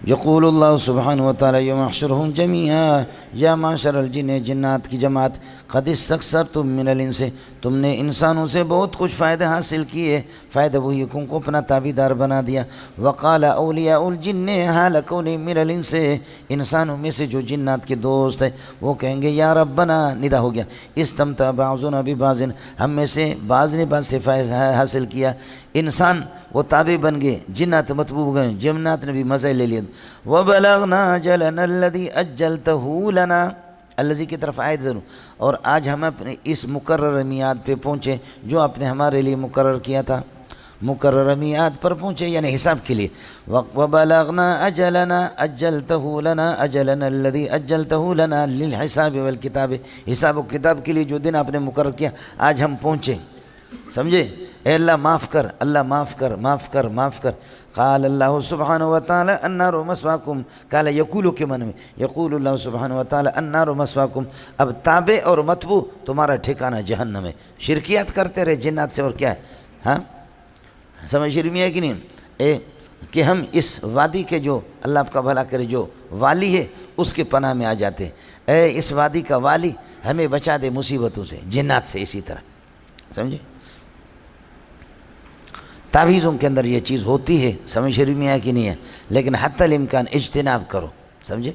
یقول اللہ سبحانہ وتعالی یوم احشرہم جمیعا، یا معشر الجن، جنات کی جماعت، قد استکثرتم من الانس، تم نے انسانوں سے بہت کچھ فائدہ حاصل کیے، فائدہ وہی کہ ان کو اپنا تابعدار بنا دیا۔ وقال اولیاء الجن حال کونہم من الانس، انسانوں میں سے جو جنات کے دوست ہیں وہ کہیں گے یا ربنا، ندا ہو گیا، استمتع بعضنا ببعض، ہم میں سے بعض نے بعض سے فائدہ حاصل کیا۔ انسان وہ تابع بن گئے، جنات متبوع گئے، جنات نے بھی مزے لے لیے۔ وَبَلَغْنَا أَجَلَنَا الَّذِي أَجَّلْتَهُ لَنَا، الذی کی طرف آیت ضرور، اور آج ہم اپنے اس مقرر میعاد پہ پہنچے جو آپ نے ہمارے لیے مقرر کیا تھا، مقرر میعاد پر پہنچے یعنی حساب کے لیے۔ وَبَلَغْنَا أَجَلَنَا أَجَّلْتَهُ لَنَا أَجَلَنَا الَّذِي أَجَّلْتَهُ لَنَا لِلْحِسَابِ وَالْكِتَابِ، حساب و کتاب کے لیے جو دن آپ نے مقرر کیا آج ہم پہنچے، سمجھے؟ اے اللہ معاف کر، اللہ معاف کر، معاف کر، معاف کر۔ قال اللہ سبحانہ وتعالی النار مسواکم، قال یقولو کے معنی میں، یقول اللہ سبحانہ وتعالی النار مسواکم، اب تابع اور متبوع تمہارا ٹھکانہ جہنم ہے۔ شرکیات کرتے رہے جنات سے، اور کیا ہے؟ ہاں سمجھ رہی ہے کہ نہیں؟ کہ ہم اس وادی کے جو اللہ آپ کا بھلا کرے جو والی ہے اس کے پناہ میں آ جاتے ہیں۔ اے اس وادی کا والی ہمیں بچا دے مصیبتوں سے، جنات سے اسی طرح، سمجھے؟ تعویذوں کے اندر یہ چیز ہوتی ہے، سمجھ رہی میں ہے کہ نہیں ہے؟ لیکن حتی الامکان اجتناب کرو، سمجھے؟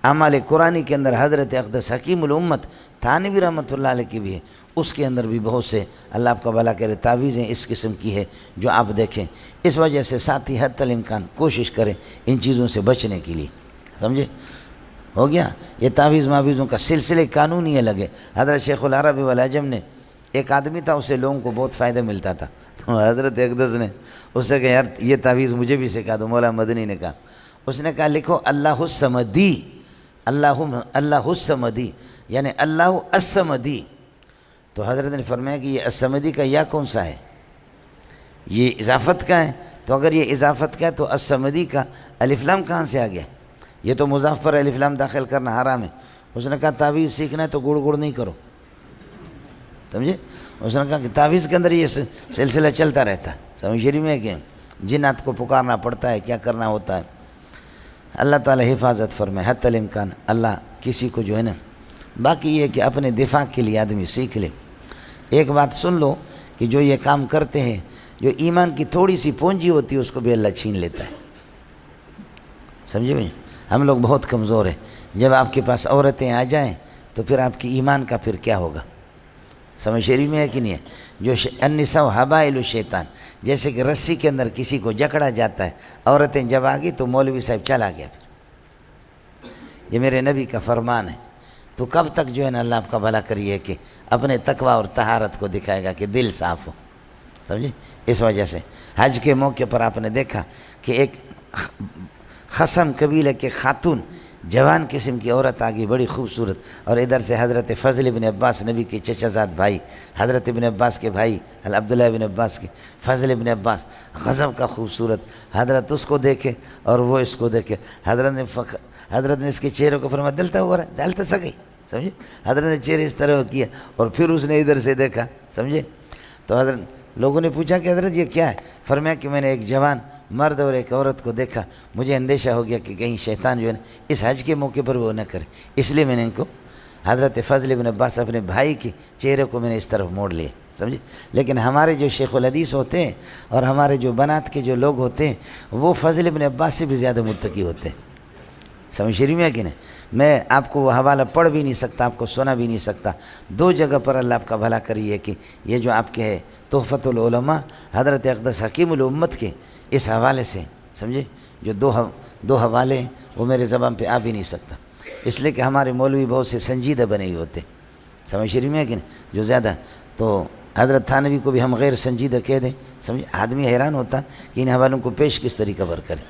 اعمال قرآنی کے اندر حضرت اقدس حکیم الامت تھانوی رحمۃ اللہ علیہ کی بھی ہے، اس کے اندر بھی بہت سے اللہ آپ کا بھلا کرے تعویذیں اس قسم کی ہے جو آپ دیکھیں۔ اس وجہ سے ساتھی حتی الامکان کوشش کریں ان چیزوں سے بچنے کے لیے، سمجھے؟ ہو گیا؟ یہ تعویذ معویذوں کا سلسلے قانونی ہے لگے۔ حضرت شیخ العرب والعجم نے، ایک آدمی تھا، اسے لوگوں کو بہت فائدہ ملتا تھا، تو حضرت اقدس نے اس سے کہا یار یہ تعویذ مجھے بھی سکھا دو۔ مولا مدنی نے کہا، اس نے کہا لکھو اللہ الصمدی، اللہ الصمدی یعنی اللہ الصمدی۔ تو حضرت نے فرمایا کہ یہ الصمدی کا یا کون سا ہے؟ یہ اضافت کا ہے، تو اگر یہ اضافت کا ہے تو الصمدی کا الف لام کہاں سے آ گیا؟ یہ تو مضاف پر الف لام داخل کرنا حرام ہے۔ اس نے کہا تعویذ سیکھنا ہے تو گڑ گڑ نہیں کرو، سمجھے؟ اس نے کہا کہ تعویذ کے اندر یہ سلسلہ چلتا رہتا ہے، سمجھ رہی میں کہ جنات کو پکارنا پڑتا ہے، کیا کرنا ہوتا ہے۔ اللہ تعالی حفاظت فرمائے حتی الامکان، اللہ کسی کو جو ہے نا، باقی یہ کہ اپنے دفاع کے لیے آدمی سیکھ لے۔ ایک بات سن لو کہ جو یہ کام کرتے ہیں، جو ایمان کی تھوڑی سی پونجی ہوتی ہے اس کو بھی اللہ چھین لیتا ہے، سمجھے بھائی؟ ہم لوگ بہت کمزور ہیں، جب آپ کے پاس عورتیں آ جائیں تو پھر آپ کی ایمان کا پھر کیا ہوگا؟ سمجھ شریف میں ہے کہ نہیں ہے؟ جو النساء حبائل الشیطان، جیسے کہ رسی کے اندر کسی کو جکڑا جاتا ہے، عورتیں جب آ گئی تو مولوی صاحب چلا گیا۔ پھر یہ میرے نبی کا فرمان ہے۔ تو کب تک جو ہے نا اللہ آپ کا بھلا کریے کہ اپنے تقوی اور طہارت کو دکھائے گا کہ دل صاف ہو، سمجھے؟ اس وجہ سے حج کے موقع پر آپ نے دیکھا کہ ایک خصم قبیلے کے خاتون، جوان قسم کی عورت آ گئی، بڑی خوبصورت، اور ادھر سے حضرت فضل بن عباس، نبی کے چچا زاد بھائی، حضرت ابن عباس کے بھائی، عبداللہ بن عباس کے، فضل بن عباس، غضب کا خوبصورت، حضرت اس کو دیکھے اور وہ اس کو دیکھے، حضرت نے اس کے چہرے کو فرمایا دلتا ہوا رہا، دلتا سکے، سمجھے؟ حضرت نے چہرے اس طرح کیا اور پھر اس نے ادھر سے دیکھا، سمجھے؟ تو حضرت لوگوں نے پوچھا کہ حضرت یہ کیا ہے؟ فرمایا کہ میں نے ایک جوان مرد اور ایک عورت کو دیکھا، مجھے اندیشہ ہو گیا کہ کہیں شیطان جو ہے نا اس حج کے موقع پر وہ نہ کرے، اس لیے میں نے ان کو حضرت فضل بن عباس اپنے بھائی کے چہرے کو میں نے اس طرف موڑ لیا، سمجھے؟ لیکن ہمارے جو شیخ الحدیث ہوتے ہیں اور ہمارے جو بنات کے جو لوگ ہوتے ہیں وہ فضل بن عباس سے بھی زیادہ متقی ہوتے ہیں، سمجھ شریف میں ہے کہ نہیں؟ میں آپ کو وہ حوالہ پڑھ بھی نہیں سکتا، آپ کو سنا بھی نہیں سکتا۔ 2 جگہ پر اللہ آپ کا بھلا کریے کہ یہ جو آپ کے تحفۃ العلماء حضرت اقدس حکیم الامت کے اس حوالے سے، سمجھے، جو دو حوالے ہیں وہ میرے زبان پہ آ بھی نہیں سکتا، اس لیے کہ ہمارے مولوی بہت سے سنجیدہ بنے ہوئے ہوتے، سمجھ شریف میں ہے کہ نہیں؟ جو زیادہ تو حضرت تھانوی کو بھی ہم غیر سنجیدہ کہہ دیں، سمجھے؟ آدمی حیران ہوتا کہ ان حوالوں کو پیش کس طریقہ پر کرے،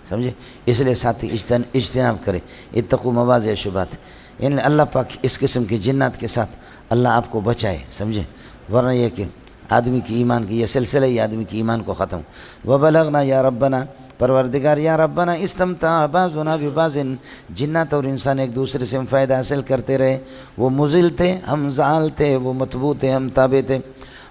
سمجھے؟ اس لیے ساتھی اجتناب کرے، اتقوا مواضع الشبہات، ان اللہ پاک اس قسم کے جنات کے ساتھ اللہ آپ کو بچائے، سمجھے؟ ورنہ یہ کہ آدمی کی ایمان کی یہ سلسلہ ہی آدمی کی ایمان کو ختم۔ وبلغنا یا ربنا، پروردگار یا ربنا استمتع بعضنا ببعض، جنات اور انسان ایک دوسرے سے ہم فائدہ حاصل کرتے رہے، وہ مضل تھے ہم زال تھے، وہ متبوع تھے ہم تابع تھے۔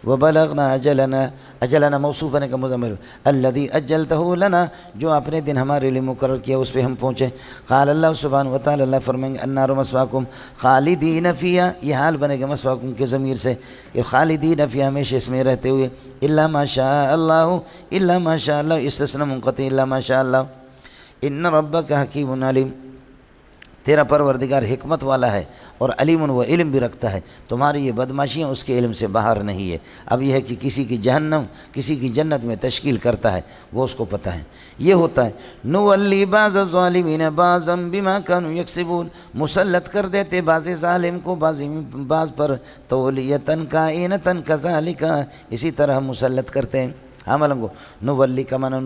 وبلغنا اجلنا موصوف بنے کا مضمر الذي اجلته لنا، جو اپنے دن ہمارے لیے مقرر کیا اس پہ ہم پہنچے۔ قال اللہ سبحانہ وتعالی، اللہ فرمائیں گے النار مسواکم خالدین فیہا، یہ حال بنے گا مسواکم کے ضمیر سے کہ خالدین فیہا، ہمیشہ اس میں رہتے ہوئے، الا ما شاء اللہ، الا ما شاء اللہ، استثناء منقطع، الا ما شاء اللہ، ان ربک حکیم علیم، تیرا پروردگار حکمت والا ہے اور علیم و علم بھی رکھتا ہے، تمہاری یہ بدماشیاں اس کے علم سے باہر نہیں ہے۔ اب یہ ہے کہ کسی کی جہنم کسی کی جنت میں تشکیل کرتا ہے وہ اس کو پتہ ہے۔ یہ ہوتا ہے نولی بعض الظالمین بعضا بما كانوا یکسبون، مسلط کر دیتے بعض ظالم کو بعض پر، تولیتاً کائنتاً کذالک، اسی طرح ہم مسلط کرتے ہیں عملوں کو، نولی کا معنی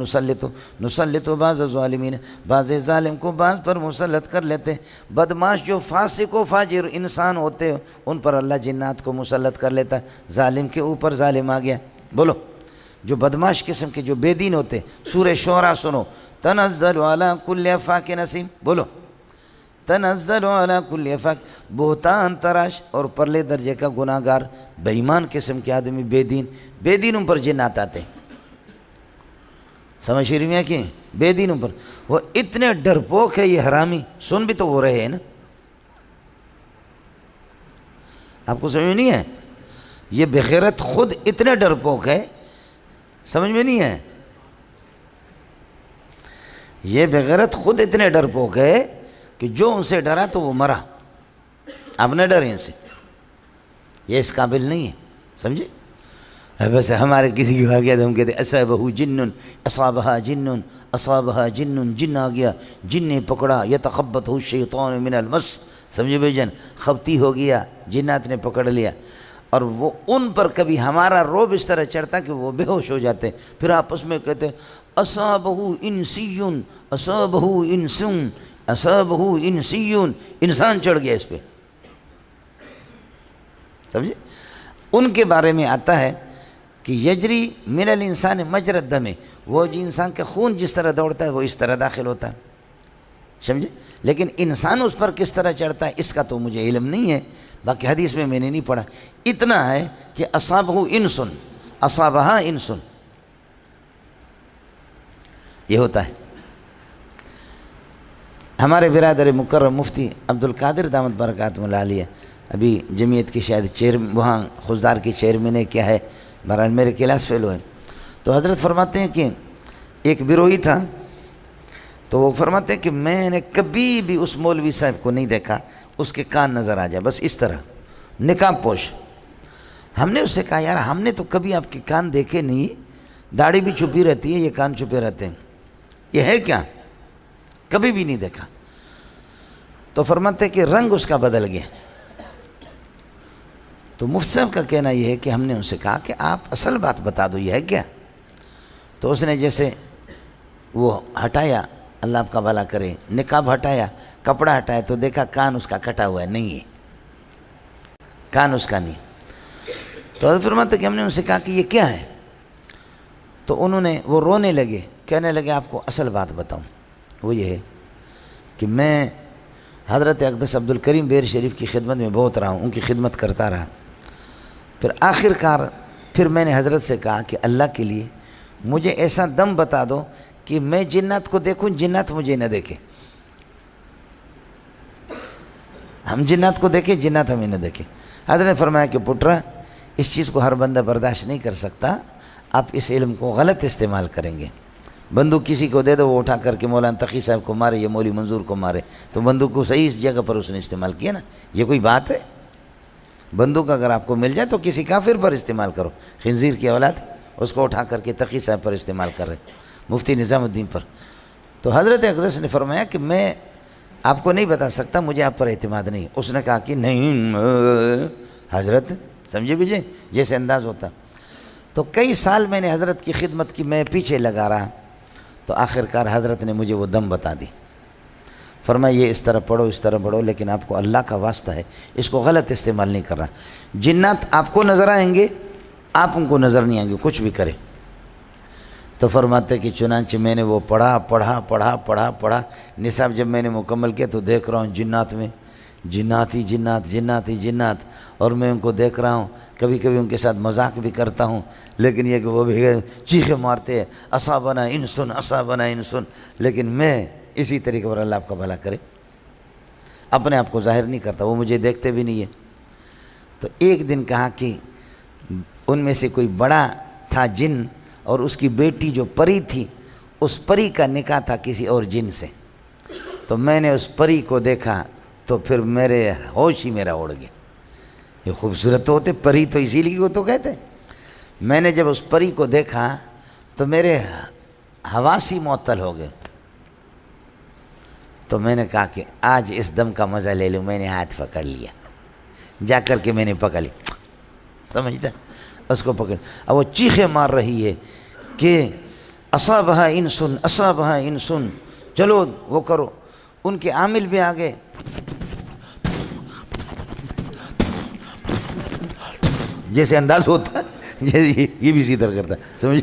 نسلط بعض الظالمین، بعض ظالم کو بعض پر مسلط کر لیتے۔ بدماش جو فاسق و فاجر انسان ہوتے ان پر اللہ جنات کو مسلط کر لیتا ہے، ظالم کے اوپر ظالم آ گیا۔ بولو، جو بدماش قسم کے جو بے دین ہوتے، سورہ شعراء سنو، تنزل علی کل افاک نسیم، بولو تنزل علی کل افاک، بہتان تراش اور پرلے درجے کا گناہ گار بے ایمان قسم کے آدمی، بے دینوں پر جنات آتے ہیں، سمجھ شریف میں کہ بے دینوں پر، وہ اتنے ڈرپوک ہے یہ حرامی، سن بھی تو وہ رہے ہیں نا، آپ کو سمجھ نہیں ہے؟ یہ بغیرت خود اتنے ڈرپوک ہے، سمجھ میں نہیں ہے؟ یہ بغیرت خود اتنے ڈرپوک ہے کہ جو ان سے ڈرا تو وہ مرا، اب نہ ڈریں ان سے، یہ اس قابل نہیں ہے، سمجھے؟ بس ہمارے کسی کی آ گیا تو ہم کہتے اصابہ جنن، اصابہ جنن، اصابہ جنن، جن آ گیا، جن نے پکڑا، یتخبطہ الشیطان من المس، سمجھے بھائی جان، خبتی ہو گیا، جنات نے پکڑ لیا، اور وہ ان پر کبھی ہمارا روب اس طرح چڑھتا کہ وہ بے ہوش ہو جاتے، پھر آپس میں کہتے اصابہ انسیون، اصابہ انسون، اصابہ انسیون، انسان چڑھ گیا اس پہ، سمجھے؟ ان کے بارے میں آتا ہے کہ یجری من الانسان مجری الدم، وہ جو انسان کا خون جس طرح دوڑتا ہے وہ اس طرح داخل ہوتا ہے، سمجھے؟ لیکن انسان اس پر کس طرح چڑھتا ہے اس کا تو مجھے علم نہیں ہے، باقی حدیث میں نے نہیں پڑھا، اتنا ہے کہ اصابہ انسن، اصابہ انسن، یہ ہوتا ہے۔ ہمارے برادر مکرم مفتی عبدالقادر دامت برکاتہ اللہ علیہ ابھی جمعیت کی شاید وہاں خضدار کی چیئرمین ہے کیا ہے، بہرحال میرے کلاس فیلو ہے، تو حضرت فرماتے ہیں کہ ایک بروئی تھا، تو وہ فرماتے ہیں کہ میں نے کبھی بھی اس مولوی صاحب کو نہیں دیکھا اس کے کان نظر آ جائے، بس اس طرح نقاب پوش۔ ہم نے اس سے کہا یار ہم نے تو کبھی آپ کے کان دیکھے نہیں، داڑھی بھی چھپی رہتی ہے، یہ کان چھپے رہتے ہیں، یہ ہے کیا؟ کبھی بھی نہیں دیکھا۔ تو فرماتے ہیں کہ رنگ اس کا بدل گیا۔ تو مفتی صاحب کا کہنا یہ ہے کہ ہم نے ان سے کہا کہ آپ اصل بات بتا دو یہ ہے کیا؟ تو اس نے جیسے وہ ہٹایا، اللہ آپ کا بھلا کرے، نقاب ہٹایا، کپڑا ہٹایا تو دیکھا کان اس کا کٹا ہوا ہے، نہیں ہے، کان اس کا نہیں۔ تو حضرت فرماتے کہ ہم نے ان سے کہا کہ یہ کیا ہے؟ تو انہوں نے وہ رونے لگے، کہنے لگے آپ کو اصل بات بتاؤں، وہ یہ ہے کہ میں حضرت اقدس عبدالکریم بیر شریف کی خدمت میں بہت رہا ہوں، ان کی خدمت کرتا رہا، پھر آخر کار پھر میں نے حضرت سے کہا کہ اللہ کے لیے مجھے ایسا دم بتا دو کہ میں جنات کو دیکھوں، جنات مجھے نہ دیکھے، ہم جنات کو دیکھیں، جنات ہمیں نہ دیکھیں۔ حضرت نے فرمایا کہ پٹرا اس چیز کو ہر بندہ برداشت نہیں کر سکتا، آپ اس علم کو غلط استعمال کریں گے۔ بندوق کسی کو دے دو، وہ اٹھا کر کے مولانا تقی صاحب کو مارے یا مولوی منظور کو مارے، تو بندوق کو صحیح جگہ پر اس نے استعمال کیا نا، یہ کوئی بات ہے؟ بندوق اگر آپ کو مل جائے تو کسی کافر پر استعمال کرو، خنزیر کی اولاد اس کو اٹھا کر کے تقی صاحب پر استعمال کر رہے، مفتی نظام الدین پر۔ تو حضرت اقدس نے فرمایا کہ میں آپ کو نہیں بتا سکتا، مجھے آپ پر اعتماد نہیں۔ اس نے کہا کہ نہیں حضرت، سمجھے بجے جیسے انداز ہوتا۔ تو کئی سال میں نے حضرت کی خدمت کی، میں پیچھے لگا رہا، تو آخر کار حضرت نے مجھے وہ دم بتا دی، فرمایا یہ اس طرح پڑھو، اس طرح پڑھو، لیکن آپ کو اللہ کا واسطہ ہے اس کو غلط استعمال نہیں کرنا۔ جنات آپ کو نظر آئیں گے، آپ ان کو نظر نہیں آئیں گے، کچھ بھی کرے۔ تو فرماتے کہ چنانچہ میں نے وہ پڑھا، نصاب جب میں نے مکمل کیا تو دیکھ رہا ہوں جنات میں جنات ہی جنات، اور میں ان کو دیکھ رہا ہوں، کبھی کبھی ان کے ساتھ مذاق بھی کرتا ہوں، لیکن یہ کہ وہ بھی چیخیں مارتے ہیں اصابنا انسن، لیکن میں اسی طریقے پر، اللہ آپ کا بھلا کرے، اپنے آپ کو ظاہر نہیں کرتا، وہ مجھے دیکھتے بھی نہیں ہے۔ تو ایک دن کہا کہ ان میں سے کوئی بڑا تھا جن، اور اس کی بیٹی جو پری تھی، اس پری کا نکاح تھا کسی اور جن سے، تو میں نے اس پری کو دیکھا تو پھر میرے ہوش ہی میرا اڑ گیا۔ یہ خوبصورت تو ہوتے پری، تو اسی لیے وہ تو کہتے ہیں۔ میں نے جب اس پری کو دیکھا تو میرے حواس ہی معطل ہو گئے، تو میں نے کہا کہ آج اس دم کا مزہ لے لوں۔ میں نے ہاتھ پکڑ لیا، جا کر کے میں نے پکڑ لی، سمجھتا اس کو پکڑ، اب وہ چیخیں مار رہی ہے کہ اصابہا انسن، چلو وہ کرو۔ ان کے عامل بھی آ گئے، جیسے انداز ہوتا ہے یہ بھی اسی طرح کرتا ہے، سمجھ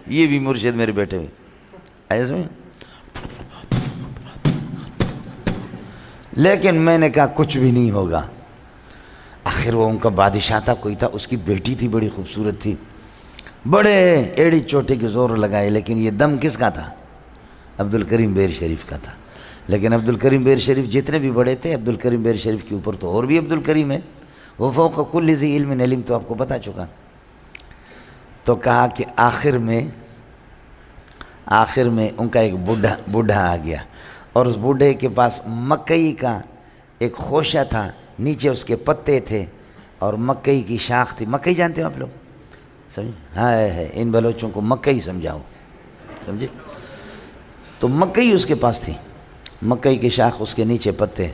یہ بھی مرشد میرے بیٹے ہوئے ایسے سمجھ۔ لیکن میں نے کہا کچھ بھی نہیں ہوگا۔ آخر وہ ان کا بادشاہ تھا، کوئی تھا، اس کی بیٹی تھی، بڑی خوبصورت تھی، بڑے ایڑی چوٹے کے زور لگائے، لیکن یہ دم کس کا تھا؟ عبد الکریم بیر شریف کا تھا۔ لیکن عبد الکریم بیر شریف جتنے بھی بڑے تھے، عبد الکریم بیر شریف کے اوپر تو اور بھی عبد الکریم ہے، وہ فوق کل ذی علم علم، تو آپ کو بتا چکا۔ تو کہا کہ آخر میں ان کا ایک بوڑھا آ گیا، اور اس بوڑھے کے پاس مکئی کا ایک خوشہ تھا، نیچے اس کے پتے تھے، اور مکئی کی شاخ تھی۔ مکئی جانتے ہو آپ لوگ؟ سمجھے؟ ہاں ہے، ان بلوچوں کو مکئی سمجھاؤ، سمجھے؟ تو مکئی اس کے پاس تھی، مکئی کی شاخ، اس کے نیچے پتے۔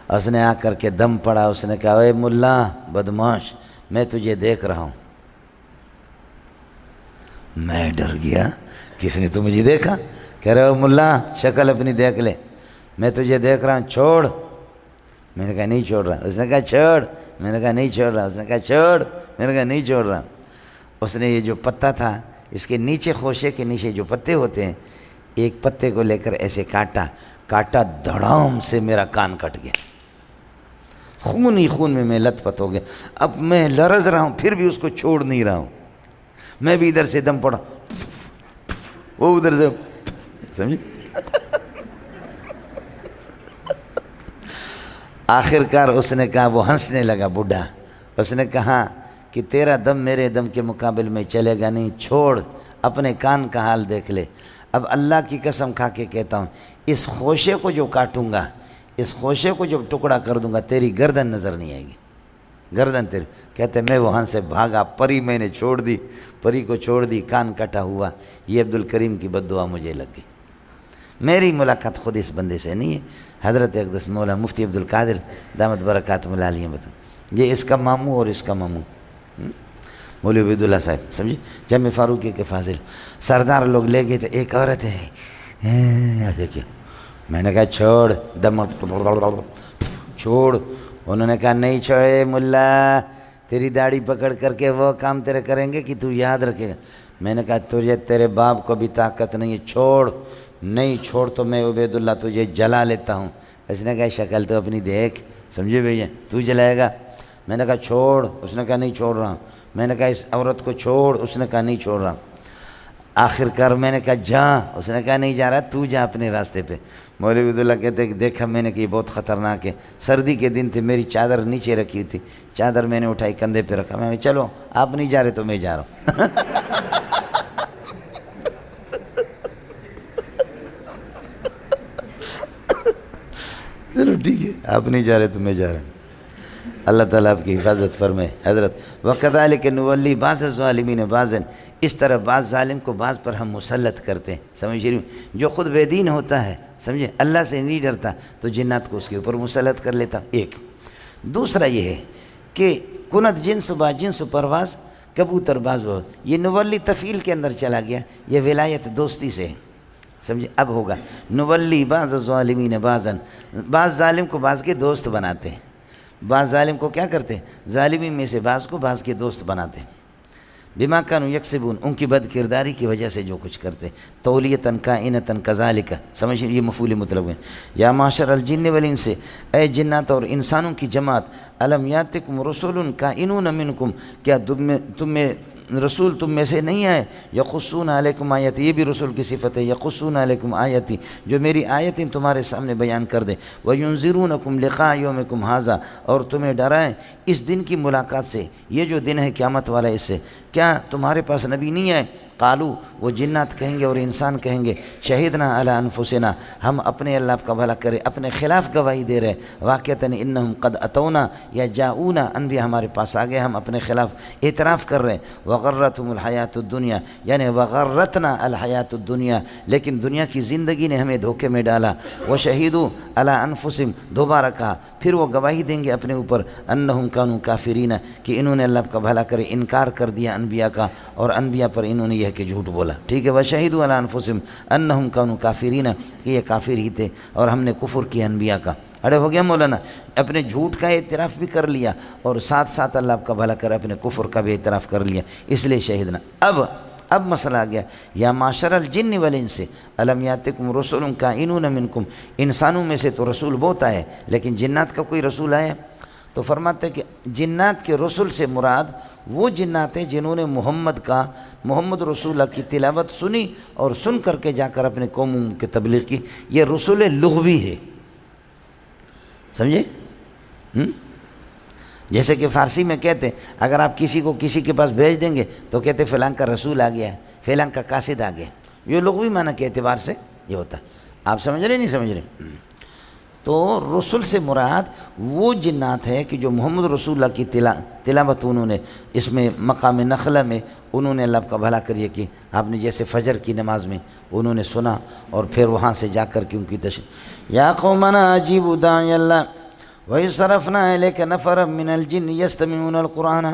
اس نے آ کر کے دم پڑا، اس نے کہا اے ملا بدماش، میں تجھے دیکھ رہا ہوں۔ میں ڈر گیا، کس نے تو مجھے دیکھا؟ کہہ رہے ہو ملا شکل اپنی دیکھ لے، میں تجھے دیکھ رہا ہوں، چھوڑ۔ میں نے کہا نہیں چھوڑ رہا۔ اس نے کہا چھوڑ، میں نے کہا نہیں چھوڑ رہا۔ اس نے کہا چھوڑ، میں نے کہا نہیں چھوڑ رہا۔ اس نے یہ جو پتا تھا، اس کے نیچے، خوشے کے نیچے جو پتے ہوتے ہیں، ایک پتے کو لے کر ایسے کاٹا، دھڑام سے میرا کان کٹ گیا، خون ہی خون میں لت پت ہو گیا۔ اب میں لرز رہا ہوں، پھر بھی اس کو چھوڑ نہیں رہا ہوں۔ میں بھی ادھر سے دم پڑا، وہ ادھر سے، سمجھے؟ آخر کار اس نے کہا، وہ ہنسنے لگا بوڑھا، اس نے کہا کہ تیرا دم میرے دم کے مقابل میں چلے گا نہیں، چھوڑ، اپنے کان کا حال دیکھ لے۔ اب اللہ کی قسم کھا کے کہتا ہوں، اس خوشے کو جو کاٹوں گا، اس خوشے کو جب ٹکڑا کر دوں گا، تیری گردن نظر نہیں آئے گی، گردن تیری۔ کہتے میں وہاں سے بھاگا، پری میں نے چھوڑ دی، پری کو چھوڑ دی، کان کٹا ہوا۔ یہ عبد الکریم کی بد دعا مجھے لگ گئی۔ میری ملاقات خود اس بندے سے نہیں ہے، حضرت اقدس مولا مفتی عبد القادر دامت برکاتہم العالیہ بتا، یہ اس کا ماموں اور اس کا ماموں مولوی عبید اللہ صاحب، سمجھے؟ جامع فاروقی کے فاضل سردار لوگ لے گئے، تو ایک عورت ہے، دیکھیے، میں نے کہا چھوڑ، دم چھوڑ۔ انہوں نے کہا نہیں چھوڑے ملا، تیری داڑھی پکڑ کر کے وہ کام تیرے کریں گے کہ تو یاد رکھے گا۔ میں نے کہا تجھے تیرے باپ کو بھی طاقت نہیں ہے، چھوڑ۔ نہیں چھوڑ تو میں عبید اللہ تجھے جلا لیتا ہوں۔ اس نے کہا شکل تو اپنی دیکھ، سمجھے بھیا، تو جلائے گا؟ میں نے کہا چھوڑ، اس نے کہا نہیں چھوڑ رہا ہوں، میں نے کہا اس عورت کو چھوڑ، اس نے کہا نہیں چھوڑ رہا ہوں، آخر کار میں نے کہا جا، اس نے کہا نہیں جا رہا، تو جا اپنے راستے پہ۔ مولوی عبداللہ کہتے کہ دیکھا میں نے کہ یہ بہت خطرناک ہے، سردی کے دن تھے، میری چادر نیچے رکھی ہوئی تھی، چادر میں نے اٹھائی کندھے پہ رکھا، میں نے کہا چلو آپ نہیں جا رہے تو میں جا رہا ہوں۔ چلو ٹھیک ہے، آپ نہیں جا رہے تو میں جا رہا ہوں۔ اللہ تعالیٰ آپ کی حفاظت فرمائے۔ حضرت وَكَذَلِكَ نُوَلِّي بَعْضَ الظَّالِمِينَ بَعْضًا، اس طرح بعض ظالم کو بعض پر ہم مسلط کرتے ہیں، سمجھ رہی ہوں؟ جو خود بے دین ہوتا ہے، سمجھے، اللہ سے نہیں ڈرتا، تو جنات کو اس کے اوپر مسلط کر لیتا۔ ایک دوسرا یہ ہے کہ کنت جنس با جنس پرواز، کبوتر باز باز، یہ نولی تفعیل کے اندر چلا گیا، یہ ولایت دوستی سے ہے، سمجھے۔ اب ہوگا نولی بعض الظالمین بعضاً، بعض ظالم کو بعض کے دوست بناتے ہیں، بعض ظالم کو کیا کرتے ہیں، ظالمین میں سے بعض کو بعض کے دوست بناتے ہیں، بما کانوا یکسبون، ان کی بد کرداری کی وجہ سے جو کچھ کرتے، تولیتاً کائنتاً کذالک، سمجھ یہ مفعول مطلب ہے۔ یا معشر الجن والانس، اے جنات اور انسانوں کی جماعت، الم یاتکم رسول کائنون منکم، کیا تم میں رسول تم میں سے نہیں آئے، یقصون علیکم آیاتی، یہ بھی رسول کی صفت ہے، یقصون علیکم آیاتی، جو میری آیتیں تمہارے سامنے بیان کر دیں، وینذرونکم لقاء یومکم ھذا، اور تمہیں ڈرائیں اس دن کی ملاقات سے، یہ جو دن ہے قیامت والا، اس سے کیا تمہارے پاس نبی نہیں آئے؟ قالو، وہ جنات کہیں گے اور انسان کہیں گے، شہدنا علی انفسنا، ہم اپنے، اللہ کا بھلا کرے، اپنے خلاف گواہی دے رہے، واقعتاً انہم قد اتونا یا جاؤنا، انبیاء ہمارے پاس آ گئے، ہم اپنے خلاف اعتراف کر رہے ہیں، وغرتہم الحیات الدنیا، یعنی وغرتنا الحیات الدنیا، لیکن دنیا کی زندگی نے ہمیں دھوکے میں ڈالا، وشہدوا علی انفسہم، دوبارہ کہا، پھر وہ گواہی دیں گے اپنے اوپر، انہم کانوا کافرین، کہ انہوں نے، اللہ کا بھلا کرے، انکار کر دیا انبیاء کا، اور انبیاء پر انہوں نے یہ کہ جھوٹ بولا، ٹھیک ہے۔ وشہدوا علی انفسہم انہم کانوا کافرین، کہ یہ کافر ہی تھے اور ہم نے کفر کیا انبیاء کا۔ اڑے ہو گیا مولانا، اپنے جھوٹ کا اعتراف بھی کر لیا، اور ساتھ ساتھ اللہ آپ کا بھلا کر اپنے کفر کا بھی اعتراف کر لیا، اس لیے شہیدنا۔ اب مسئلہ آ گیا، یا معشر الجن والانس الم یاتکم رسول کائنون منکم، انسانوں میں سے تو رسول بہت آئے، لیکن جنات کا کوئی رسول آیا؟ تو فرماتے ہیں کہ جنات کے رسول سے مراد وہ جنات ہیں جنہوں نے محمد رسول اللہ کی تلاوت سنی، اور سن کر کے جا کر اپنے قوموں کے تبلیغ کی، یہ رسول لغوی ہے، سمجھے؟ جیسے کہ فارسی میں کہتے ہیں، اگر آپ کسی کو کسی کے پاس بھیج دیں گے تو کہتے فلاں کا رسول آ گیا ہے، فلاں کا قاصد آ گیا، یہ لغوی معنی کے اعتبار سے یہ ہوتا ہے۔ آپ سمجھ رہے نہیں سمجھ رہے؟ تو رسول سے مراد وہ جنات ہے کہ جو محمد رسول اللہ کی تلاوت انہوں نے اس میں مقام نخلہ میں انہوں نے، اللہ کا بھلا کریے کہ آپ نے جیسے فجر کی نماز میں انہوں نے سنا، اور پھر وہاں سے جا کر کے ان کی یا قومنا اجیبوا داعی اللہ وَإِذْ صَرَفْنَا إِلَيْكَ نَفَرًا مِّنَ الْجِنِّ يَسْتَمِعُونَ الْقُرْآنَ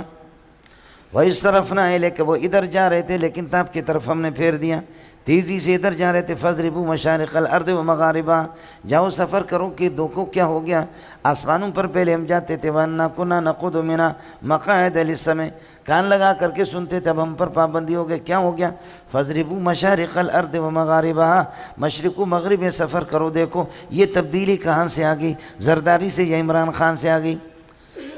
وَإِذْ صَرَفْنَا إِلَيْكَ، وہ ادھر جا رہے تھے لیکن آپ کی طرف ہم نے پھیر دیا، تیزی سے ادھر جا رہے تھے، فَاضْرِبُوا مَشَارِقَ الْأَرْضِ وَمَغَارِبَهَا، جاؤ سفر کرو کہ دیکھو کیا ہو گیا، آسمانوں پر پہلے ہم جاتے تھے، وَأَنَّا كُنَّا نَقْعُدُ مِنْهَا مَقَاعِدَ لِلسَّمْعِ، کان لگا کر کے سنتے تھے، اب ہم پر پابندی ہو گئے، کیا ہو گیا، فَاضْرِبُوا مَشَارِقَ الْأَرْضِ وَمَغَارِبَهَا، مشرق و مغرب میں سفر کرو، دیکھو یہ تبدیلی کہاں سے آ گئی، زرداری سے یا عمران خان سے آ گئی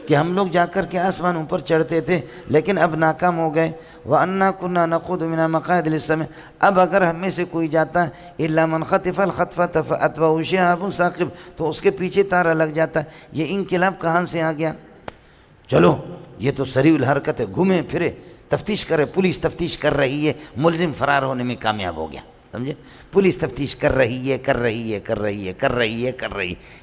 کہ ہم لوگ جا کر کے آسمانوں پر چڑھتے تھے لیکن اب ناکام ہو گئے۔ وَأَنَّا كُنَّا نَقْعُدُ مِنْهَا مَقَاعِدَ لِلسَّمْعِ، اب اگر ہم میں سے کوئی جاتا ہے إِلَّا مَنْ خَطِفَ الْخَطْفَةَ فَأَتْبَعَهُ شِهَابٌ ثَاقِبٌ، تو اس کے پیچھے تارا لگ جاتا ہے، یہ انقلاب کہاں سے آ گیا؟ چلو یہ تو سریع الحرکت ہے، گھومے پھرے، تفتیش کرے، پولیس تفتیش کر رہی ہے، ملزم فرار ہونے میں کامیاب ہو گیا، سمجھے؟ پولیس تفتیش کر رہی ہے،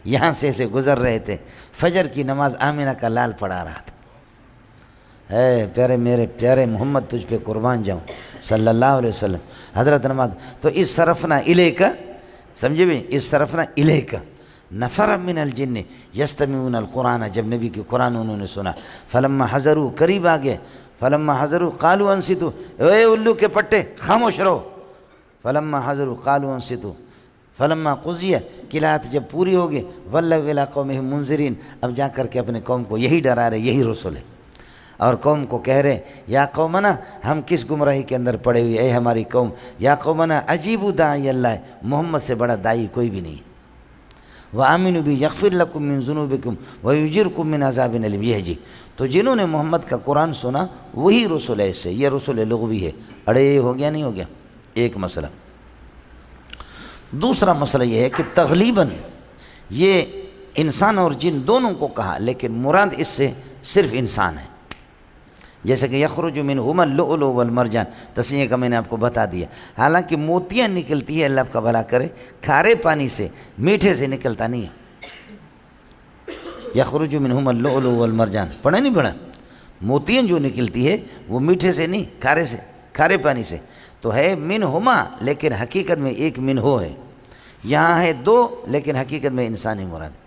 یہاں سے ایسے گزر رہے تھے، فجر کی نماز آمینہ کا لال پڑھا رہا تھا، اے پیارے میرے پیارے محمد تجھ پہ قربان جاؤں صلی اللہ علیہ وسلم، حضرت نماز، تو اس صرفنا الیک، سمجھے بھی، اس صرفنا الیک نفر من الجن یستمعون القرآن، جب نبی کی قرآن انہوں نے سنا، فلما حضروا، قریب آ گئے، فلما حضروا قالوا انصتوا، اے الو کے پٹے خاموش رہو، فلما حضروا قالوا انصتوا فلما قضی، قرات جب پوری ہوگی، ولوا الی قومہم منذرین، اب جا کر کے اپنے قوم کو یہی ڈرا رہے، یہی رسول ہے، اور قوم کو کہہ رہے یا قومنا، ہم کس گمراہی کے اندر پڑے ہوئے، اے ہماری قوم، یا قومنا اجیبوا داعی اللہ، محمد سے بڑا داعی کوئی بھی نہیں، وَآمِنُوا بِهِ يَغْفِرْ لَكُم مِّن ذُنُوبِكُمْ وَيُجِرْكُم مِّنْ عَذَابٍ أَلِيمٍ۔ یہ ہے جی، تو جنہوں نے محمد کا قرآن سنا وہی رسول ہے، اس سے یہ رسول لغوی ہے۔ اڑے ہو گیا نہیں ہو گیا؟ ایک مسئلہ۔ دوسرا مسئلہ یہ ہے کہ تغلیباً یہ انسان اور جن دونوں کو کہا، لیکن مراد اس سے صرف انسان ہے، جیسے کہ یخرج منہما اللؤلؤ والمرجان، تسنیہ کا میں نے آپ کو بتا دیا۔ حالانکہ موتیاں نکلتی ہے، اللہ آپ کا بھلا کرے، کھارے پانی سے، میٹھے سے نکلتا نہیں ہے۔ یخرج منہما اللؤلؤ والمرجان پڑھا نہیں پڑھا؟ موتیاں جو نکلتی ہے وہ میٹھے سے نہیں، کھارے سے، کھارے پانی سے، تو ہے منہما، لیکن حقیقت میں ایک منہو ہے۔ یہاں ہے دو، لیکن حقیقت میں انسانی مراد ہے۔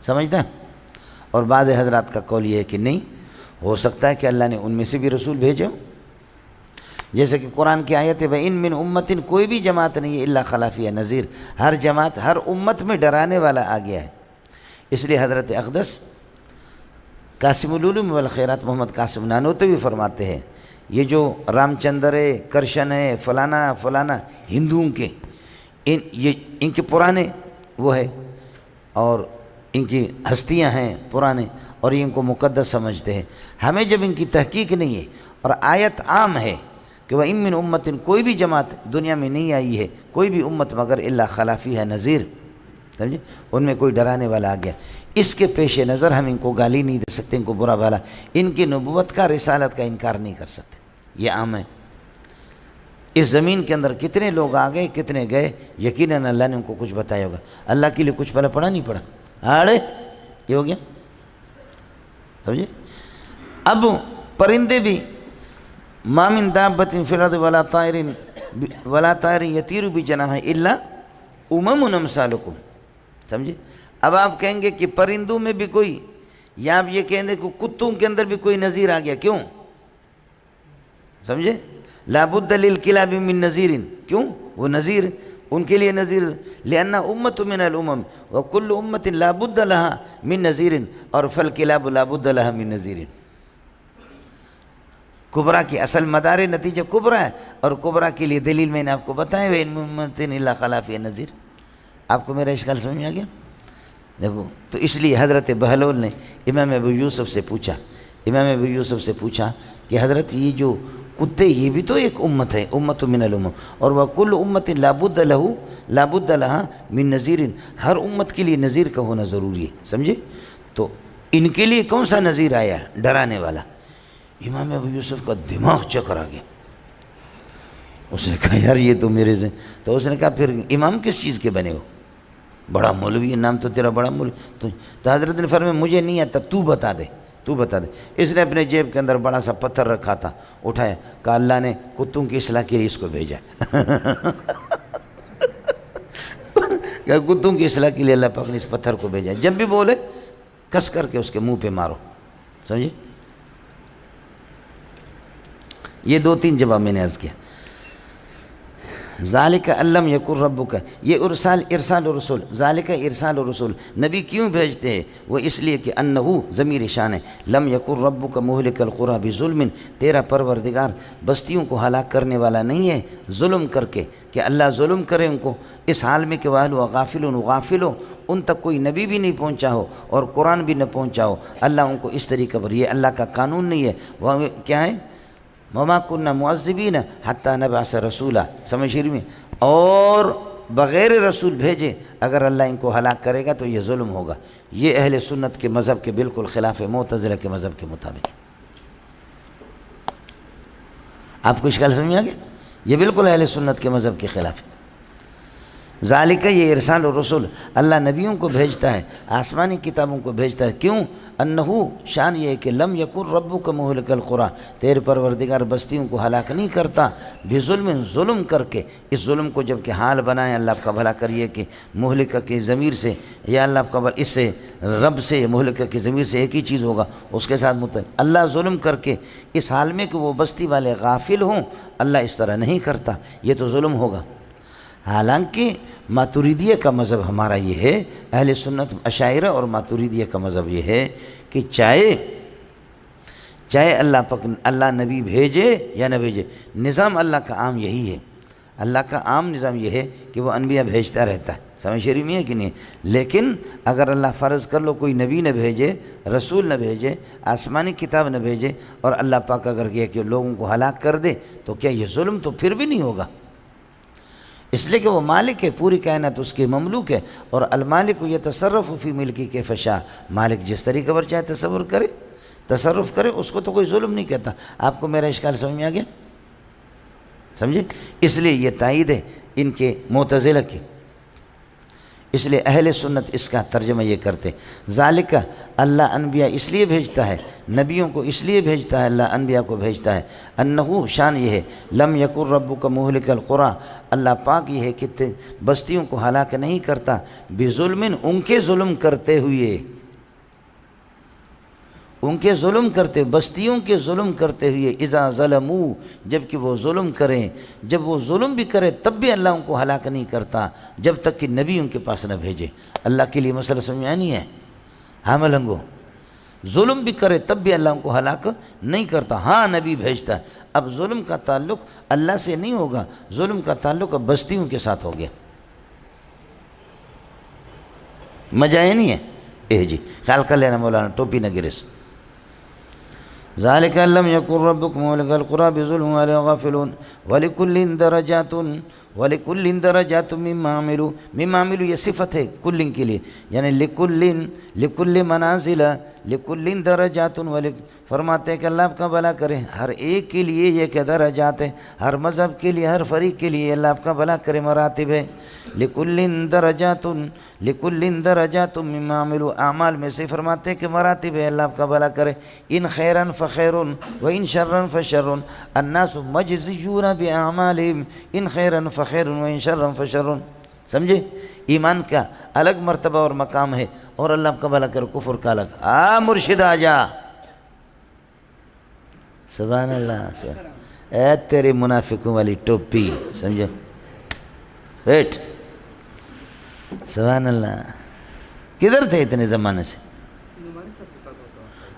سمجھتا ہے؟ اور بعض حضرات کا قول یہ ہے کہ نہیں، ہو سکتا ہے کہ اللہ نے ان میں سے بھی رسول بھیجے ہوں، جیسے کہ قرآن کی آیت ہے وَإِن مِّن أُمَّةٍ، کوئی بھی جماعت نہیں ہے الا خلا فیہا نذیر، ہر جماعت، ہر امت میں ڈرانے والا آ گیا ہے۔ اس لیے حضرت اقدس قاسم العلوم والخیرات محمد قاسم نانوتوی فرماتے ہیں، یہ جو رام چندر ہے، کرشن ہے، فلانا فلانا ہندوؤں کے، ان کے پرانے وہ ہے، اور ان کی ہستیاں ہیں پرانے، اور یہ ان کو مقدس سمجھتے ہیں۔ ہمیں جب ان کی تحقیق نہیں ہے اور آیت عام ہے کہ وَإِن مِّن أُمَّةٍ، کوئی بھی جماعت دنیا میں نہیں آئی ہے، کوئی بھی امت مگر الا خلا فیہا نذیر، سمجھے، ان میں کوئی ڈرانے والا آ گیا۔ اس کے پیش نظر ہم ان کو گالی نہیں دے سکتے، ان کو برا بھلا، ان کی نبوت کا، رسالت کا انکار نہیں کر سکتے، یہ عام ہے۔ اس زمین کے اندر کتنے لوگ آ گئے، کتنے گئے، یقیناً اللہ نے ان کو کچھ بتایا ہوگا۔ اللہ کے لیے کچھ پہلے پڑھا نہیں پڑھا؟ آڑے یہ ہو گیا، سمجھے۔ اب پرندے بھی ما من دابۃ فی الارض ولا طائر یطیر بجناحیہ الا امم امثالکم، سمجھے۔ اب آپ کہیں گے کہ پرندوں میں بھی کوئی، یا آپ یہ کہیں گے کہ کتوں کے اندر بھی کوئی نذیر آ گیا، کیوں؟ سمجھے، لابد للکلاب من نذیر، کیوں؟ وہ نذیر، ان کے لیے نذیر، لأن امت من الامم وکل امت لابد لها من نذیر، اور فالکلاب لابد لها من نذیر۔ کبرا کی اصل مدار نتیجہ کبرا ہے، اور کبرا کے لیے دلیل میں نے آپ کو بتایا وَإِن مِّن أُمَّةٍ إِلَّا خَلَا فِيهَا نَذِيرٌ۔ آپ کو میرا اشکال سمجھ میں آ گیا؟ دیکھو، تو اس لیے حضرت بہلول نے امام ابو یوسف سے پوچھا کہ حضرت یہ جو کتے، یہ بھی تو ایک امت ہے، امت من الامم، اور وَكُلُّ أُمَّةٍ لابد لها من نذیر، ہر امت کے لیے نذیر کا ہونا ضروری ہے، سمجھے۔ تو ان کے لیے کون سا نذیر آیا ڈرانے والا؟ امام ابو یوسف کا دماغ چکر آ گیا، اس نے کہا یار یہ تو میرے سے، تو اس نے کہا پھر امام کس چیز کے بنے ہو؟ بڑا مولوی ہے، نام تو تیرا بڑا مولوی۔ تو حضرت نے فرمایا مجھے نہیں آتا، تو بتا دے۔ اس نے اپنے جیب کے اندر بڑا سا پتھر رکھا تھا، اٹھایا، کہا اللہ نے کتوں کی اصلاح کے لیے اس کو بھیجا۔ کہ کتوں کی اصلاح کے لیے اللہ پاک نے اس پتھر کو بھیجا، جب بھی بولے کس کر کے اس کے منہ پہ مارو، سمجھے۔ یہ 2-3 جواب میں نے عرض کیا۔ ذالک علم یکن ربک، یہ ارسال رسول، ذالک ارسال رسول، نبی کیوں بھیجتے ہیں؟ وہ اس لیے کہ انہو ضمیر شان ہے، لم یکن ربک مہلک القری بظلم، تیرا پروردگار بستیوں کو ہلاک کرنے والا نہیں ہے ظلم کر کے، کہ اللہ ظلم کرے ان کو، اس حال میں کہ وہ غافل ہو، ان تک کوئی نبی بھی نہیں پہنچا ہو اور قرآن بھی نہ پہنچا ہو، اللہ ان کو اس طریقے پر، یہ اللہ کا قانون نہیں ہے۔ وہ کیا ہے؟ وما كنا معذبین حتی نبعث رسولا، سمجھ رہی میں، اور بغیر رسول بھیجے اگر اللہ ان کو ہلاک کرے گا تو یہ ظلم ہوگا۔ یہ اہل سنت کے مذہب کے بالکل خلاف ہے، معتزلہ کے مذہب کے مطابق۔ آپ کو اشکال سمجھ میں آ گیا؟ یہ بالکل اہل سنت کے مذہب کے خلاف ہے۔ ذالک، یہ ارسال الرسول، اللہ نبیوں کو بھیجتا ہے، آسمانی کتابوں کو بھیجتا ہے، کیوں؟ انہو، شان یہ ہے کہ لم یکن ربک مہلک القری، تیرے پروردگار بستیوں کو ہلاک نہیں کرتا بظلم، ظلم کر کے۔ اس ظلم کو جب کہ حال بنائے، اللہ آپ کا بھلا کریے کہ مہلکہ کے ضمیر سے، یا اللہ آپ کا بھلا، اس سے رب سے مہلکہ کے ضمیر سے ایک ہی چیز ہوگا، اس کے ساتھ متعلق اللہ ظلم کر کے، اس حال میں کہ وہ بستی والے غافل ہوں، اللہ اس طرح نہیں کرتا، یہ تو ظلم ہوگا۔ حالانکہ ماتریدیہ کا مذہب ہمارا یہ ہے، اہل سنت اشاعرہ اور ماتریدیہ کا مذہب یہ ہے کہ چاہے اللہ نبی بھیجے یا نہ بھیجے، نظام اللہ کا عام یہی ہے، اللہ کا عام نظام یہ ہے کہ وہ انبیاء بھیجتا رہتا ہے، سمجھ شریف میں ہے کہ نہیں؟ لیکن اگر اللہ فرض کر لو کوئی نبی نہ بھیجے، رسول نہ بھیجے، آسمانی کتاب نہ بھیجے، اور اللہ پاک اگر یہ کہ لوگوں کو ہلاک کر دے، تو کیا یہ ظلم تو پھر بھی نہیں ہوگا؟ اس لیے کہ وہ مالک ہے، پوری کائنات اس کے مملوک ہے، اور المالک یتصرف فی ملکی کیف شاء، مالک جس طریقے پر چاہے تصرف کرے، اس کو تو کوئی ظلم نہیں کہتا۔ آپ کو میرا اشکال سمجھ میں آ گیا؟ سمجھے؟ اس لیے یہ تائید ہے ان کے معتزلہ کی، اس لیے اہل سنت اس کا ترجمہ یہ کرتے، ذالک، اللہ انبیاء اس لیے بھیجتا ہے، نبیوں کو اس لیے بھیجتا ہے، اللہ انبیاء کو بھیجتا ہے، انہو، شان یہ ہے، لم یکن ربک مہلک القری، اللہ پاک یہ ہے کہ بستیوں کو ہلاک نہیں کرتا، بظلم، ان کے ظلم کرتے ہوئے، ان کے ظلم کرتے، بستیوں کے ظلم کرتے ہوئے، اذا ظلموا، جب کہ وہ ظلم کریں، جب وہ ظلم بھی کرے تب بھی اللہ ان کو ہلاک نہیں کرتا جب تک کہ نبی ان کے پاس نہ بھیجے۔ اللہ کے لیے مسئلہ سمجھ میں نہیں ہے؟ ہاں ملنگو، ظلم بھی کرے تب بھی اللہ ان کو ہلاک نہیں کرتا، ہاں نبی بھیجتا ہے۔ اب ظلم کا تعلق اللہ سے نہیں ہوگا، ظلم کا تعلق اب بستیوں کے ساتھ ہو گیا۔ مزہ یہ نہیں ہے؟ جی خیال کر لینا مولانا، ٹوپی نہ گرے۔ ذالک لم یکن ربک مہلک القری بظلم وهم غافلون ولکل درجات مما عملوا، یہ صفت ہے کل کے لیے، یعنی لکل منازل، لکل درجات، فرماتے ہیں کہ اللہ آپ کا بھلا کرے، ہر ایک کے لیے یہ کہ درجات ہے، ہر مذہب کے لیے، ہر فریق کے لیے اللہ آپ کا بھلا کرے، مراتب ہے۔ لکل درجات مما عملوا، اعمال میں سے فرماتے ہیں کہ مراتب ہے، اللہ آپ کا بھلا کرے، ان خیرن فخیر وان شرن فشر، الناس مجزیون باعمالهم ان خیرن فخیر وان شرن فشر۔ سمجھے؟ ایمان کا الگ مرتبہ اور مقام ہے، اور اللہ آپ کا بھلا کرے، کفر کا الگ۔ مرشد آ جا، سبحان اللہ، اے تیری منافقوں والی ٹوپی، سمجھے؟ ویٹ، سبحان اللہ، کدھر تھے اتنے زمانے سے؟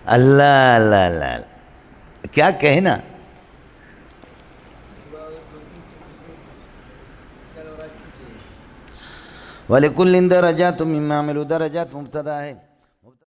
اللہ اللہ اللہ، کیا کہے نا؟ وَلِكُلٍّ دَرَجَاتٌ مِّمَّا عَمِلُوا، درجات مبتدا ہے۔